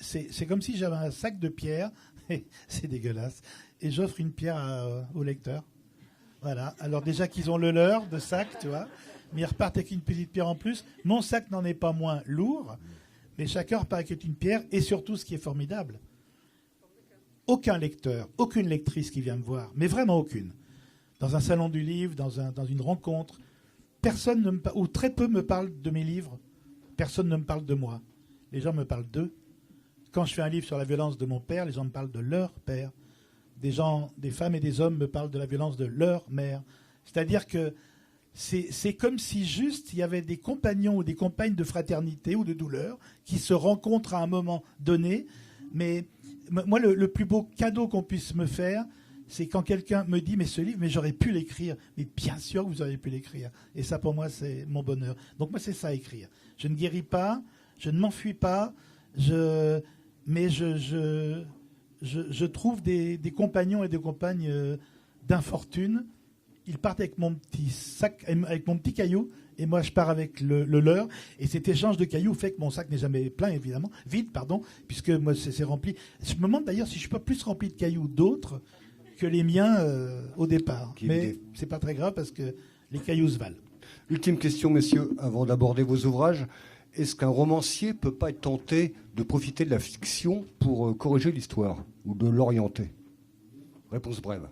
c'est comme si j'avais un sac de pierres, c'est dégueulasse, et j'offre une pierre au lecteur. Voilà. Alors déjà qu'ils ont le leur de sac, tu vois, mais ils repartent avec une petite pierre en plus. Mon sac n'en est pas moins lourd, mais chacun repart avec une pierre, et surtout, ce qui est formidable, aucun lecteur, aucune lectrice qui vient me voir, mais vraiment aucune, dans un salon du livre, dans une rencontre, personne ne me ou très peu me parle de mes livres, personne ne me parle de moi. Les gens me parlent d'eux. Quand je fais un livre sur la violence de mon père, les gens me parlent de leur père. Des femmes et des hommes me parlent de la violence de leur mère. C'est-à-dire que c'est comme si juste il y avait des compagnons ou des compagnes de fraternité ou de douleur qui se rencontrent à un moment donné. Mais moi, le plus beau cadeau qu'on puisse me faire, c'est quand quelqu'un me dit « mais ce livre, mais j'aurais pu l'écrire ». Mais bien sûr que vous auriez pu l'écrire. Et ça, pour moi, c'est mon bonheur. Donc moi, c'est ça, écrire. Je ne guéris pas, je ne m'enfuis pas, mais je trouve des compagnons et des compagnes d'infortune. Ils partent avec mon petit sac, avec mon petit caillou, et moi je pars avec le leur. Et cet échange de cailloux fait que mon sac n'est jamais plein, évidemment, vide, pardon, puisque moi c'est rempli. Je me demande d'ailleurs si je ne suis pas plus rempli de cailloux d'autres que les miens au départ. Mais c'est pas très grave parce que les cailloux se valent. Ultime question, messieurs, avant d'aborder vos ouvrages. Est-ce qu'un romancier peut pas être tenté de profiter de la fiction pour corriger l'histoire ou de l'orienter? Réponse brève.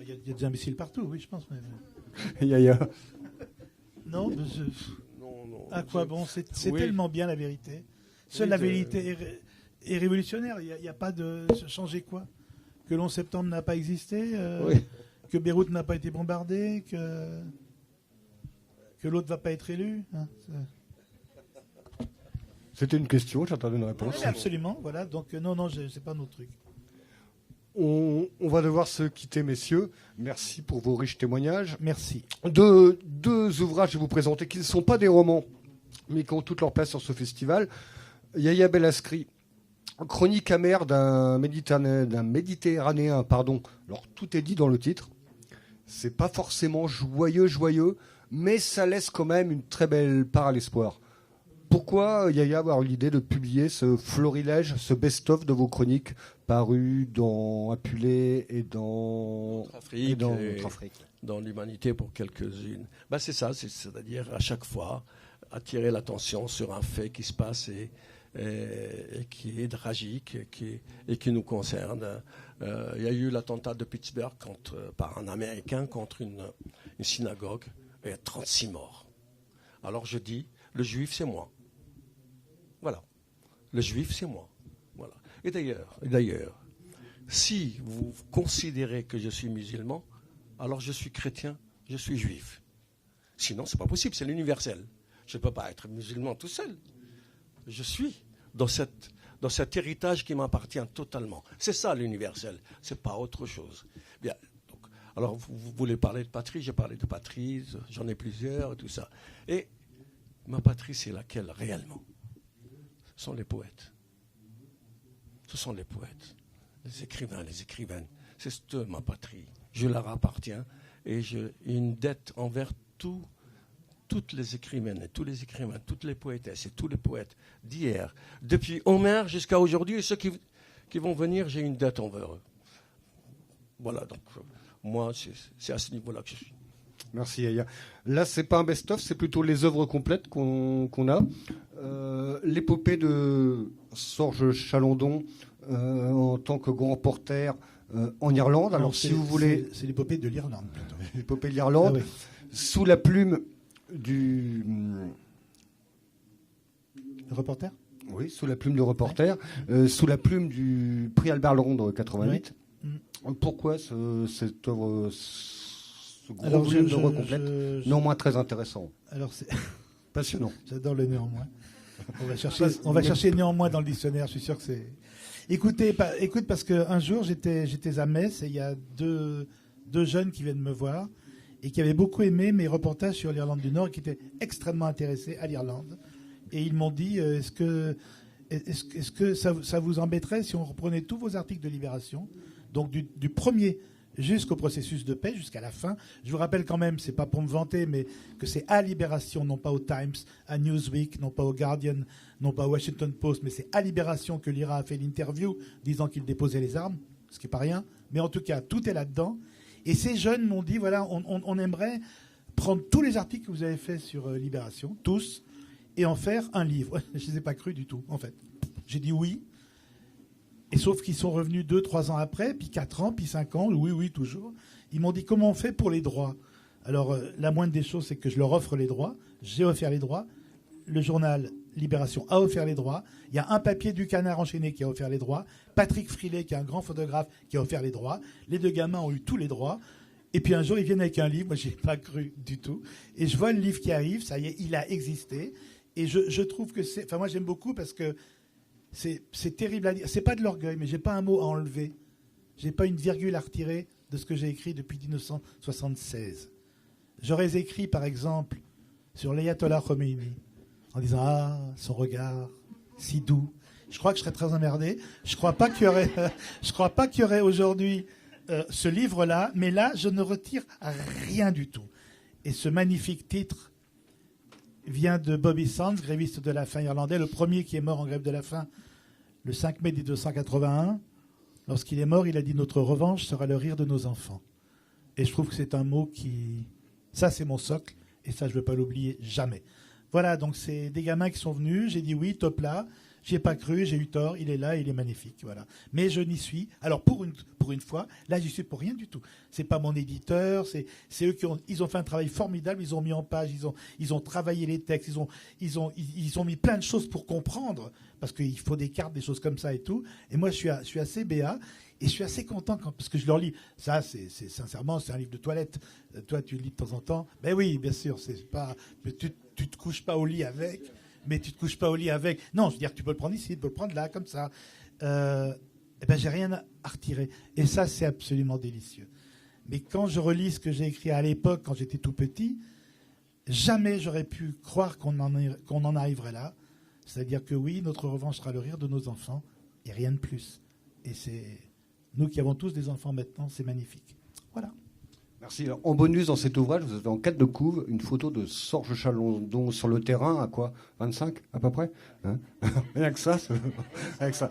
Il y a des imbéciles partout, oui, je pense. Yaya. Non, Non. À quoi bon? C'est Oui. tellement bien la vérité. Seule la vérité est révolutionnaire. Il n'y a pas de changer quoi? Que l'11 septembre n'a pas existé, Oui. que Beyrouth n'a pas été bombardé, que l'autre ne va pas être élu. Hein, C'était une question, j'attendais une réponse. oui, absolument, voilà. Donc non, c'est pas notre truc. On va devoir se quitter, messieurs. Merci pour vos riches témoignages. Merci. Deux ouvrages à vous présenter qui ne sont pas des romans, mais qui ont toute leur place sur ce festival. Yaya Bellaskri, chronique amère d'un Méditerranéen, pardon. Alors tout est dit dans le titre. C'est pas forcément joyeux, mais ça laisse quand même une très belle part à l'espoir. Pourquoi, Yaya, avoir eu l'idée de publier ce florilège, ce best-of de vos chroniques parus dans Apulé et dans Notre-Afrique, dans l'Humanité pour quelques-unes? C'est ça, c'est-à-dire à chaque fois attirer l'attention sur un fait qui se passe et qui est tragique et qui nous concerne. Il y a eu l'attentat de Pittsburgh par un Américain contre une synagogue et il y a 36 morts. Alors je dis, le juif c'est moi. Voilà. Le juif c'est moi. Voilà. Et d'ailleurs, si vous considérez que je suis musulman, alors je suis chrétien, je suis juif. Sinon, c'est pas possible, c'est l'universel. Je ne peux pas être musulman tout seul. Je suis dans cet héritage qui m'appartient totalement. C'est ça l'universel, c'est pas autre chose. Bien. Donc, alors, vous voulez parler de patrie, j'ai parlé de patrie, j'en ai plusieurs et tout ça. Et ma patrie, c'est laquelle réellement? Ce sont les poètes. Ce sont les poètes, les écrivains, les écrivaines. C'est ma patrie. Je leur appartiens et j'ai une dette envers toutes les écrivaines et tous les écrivains, toutes les poétesses et tous les poètes d'hier. Depuis Homère jusqu'à aujourd'hui, et ceux qui vont venir, j'ai une dette envers eux. Voilà, donc moi, c'est à ce niveau-là que je suis. Merci Yaya. Là, c'est pas un best-of, c'est plutôt les œuvres complètes qu'on a. L'épopée de Sorge Chalandon en tant que grand reporter en Irlande. Non, alors, si vous voulez, c'est l'épopée de l'Irlande plutôt. L'épopée de l'Irlande, sous la plume du reporter. Oui, sous la plume du reporter, sous la plume du prix Albert Londres 88. Oui. Pourquoi cette œuvre? Ce gros volume d'œuvres complètes, néanmoins très intéressant. Alors c'est passionnant. J'adore le néanmoins. On va chercher néanmoins dans le dictionnaire. Je suis sûr que c'est. Écoute, parce qu'un jour j'étais à Metz et il y a deux jeunes qui viennent me voir et qui avaient beaucoup aimé mes reportages sur l'Irlande du Nord et qui étaient extrêmement intéressés à l'Irlande. Et ils m'ont dit est-ce que ça vous embêterait si on reprenait tous vos articles de Libération, donc du premier jusqu'au processus de paix, jusqu'à la fin. Je vous rappelle quand même, c'est pas pour me vanter, mais que c'est à Libération, non pas au Times, à Newsweek, non pas au Guardian, non pas au Washington Post, mais c'est à Libération que l'IRA a fait l'interview disant qu'il déposait les armes, ce qui n'est pas rien. Mais en tout cas, tout est là-dedans. Et ces jeunes m'ont dit, voilà, on aimerait prendre tous les articles que vous avez faits sur Libération, tous, et en faire un livre. Je ne les ai pas crus du tout, en fait. J'ai dit oui. Et sauf qu'ils sont revenus 2-3 ans après, puis 4 ans, puis 5 ans, oui, toujours. Ils m'ont dit comment on fait pour les droits. Alors, la moindre des choses, c'est que je leur offre les droits. J'ai offert les droits. Le journal Libération a offert les droits. Il y a un papier du Canard enchaîné qui a offert les droits. Patrick Frilet, qui est un grand photographe, qui a offert les droits. Les deux gamins ont eu tous les droits. Et puis un jour, ils viennent avec un livre. Moi, je n'ai pas cru du tout. Et je vois le livre qui arrive. Ça y est, il a existé. Et je trouve que c'est... Enfin, moi, j'aime beaucoup parce que c'est terrible à dire. C'est pas de l'orgueil, mais j'ai pas un mot à enlever. J'ai pas une virgule à retirer de ce que j'ai écrit depuis 1976. J'aurais écrit, par exemple, sur l'ayatollah Khomeini, en disant « Ah, son regard, si doux ». Je crois que je serais très emmerdé. Je crois pas qu'il y aurait aujourd'hui ce livre-là, mais là, je ne retire rien du tout. Et ce magnifique titre vient de Bobby Sands, gréviste de la faim irlandais, le premier qui est mort en grève de la faim le 5 mai 1281. Lorsqu'il est mort, il a dit « Notre revanche sera le rire de nos enfants ». Et je trouve que c'est un mot qui... Ça, c'est mon socle, et ça, je ne veux pas l'oublier jamais. Voilà, donc c'est des gamins qui sont venus, j'ai dit oui, top là, j'y ai pas cru, j'ai eu tort, il est là, il est magnifique, voilà. Mais je n'y suis, alors pour une fois, là, j'y suis pour rien du tout. C'est pas mon éditeur, c'est eux ils ont fait un travail formidable, ils ont mis en page, ils ont travaillé les textes, ils ont mis plein de choses pour comprendre, parce qu'il faut des cartes, des choses comme ça et tout. Et moi, je suis assez béat. Et je suis assez content parce que je leur lis. Ça, sincèrement, c'est un livre de toilette. Toi, tu le lis de temps en temps. Ben oui, bien sûr, c'est pas. Tu te couches pas au lit avec, mais tu te couches pas au lit avec. Non, je veux dire, tu peux le prendre ici, tu peux le prendre là, comme ça. Eh ben, j'ai rien à retirer. Et ça, c'est absolument délicieux. Mais quand je relis ce que j'ai écrit à l'époque, quand j'étais tout petit, jamais j'aurais pu croire qu'on en arriverait là. C'est-à-dire que oui, notre revanche sera le rire de nos enfants, et rien de plus. Et c'est. Nous qui avons tous des enfants maintenant, c'est magnifique. Voilà. Merci. Alors, en bonus, dans cet ouvrage, vous avez en 4 de couve une photo de Sorge Chalandon sur le terrain, à quoi 25 à peu près, hein? Rien que ça. Avec ça.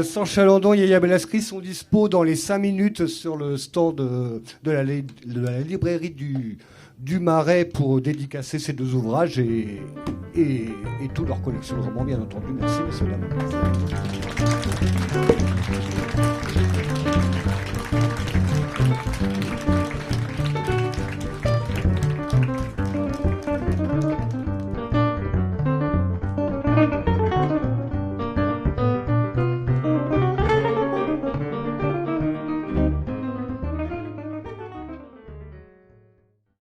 Sorge Chalandon et Yaya Bellaskri sont dispo dans les 5 minutes sur le stand de la librairie du Marais pour dédicacer ces 2 ouvrages et toute leur collection de romans, bien entendu. Merci, messieurs, dames.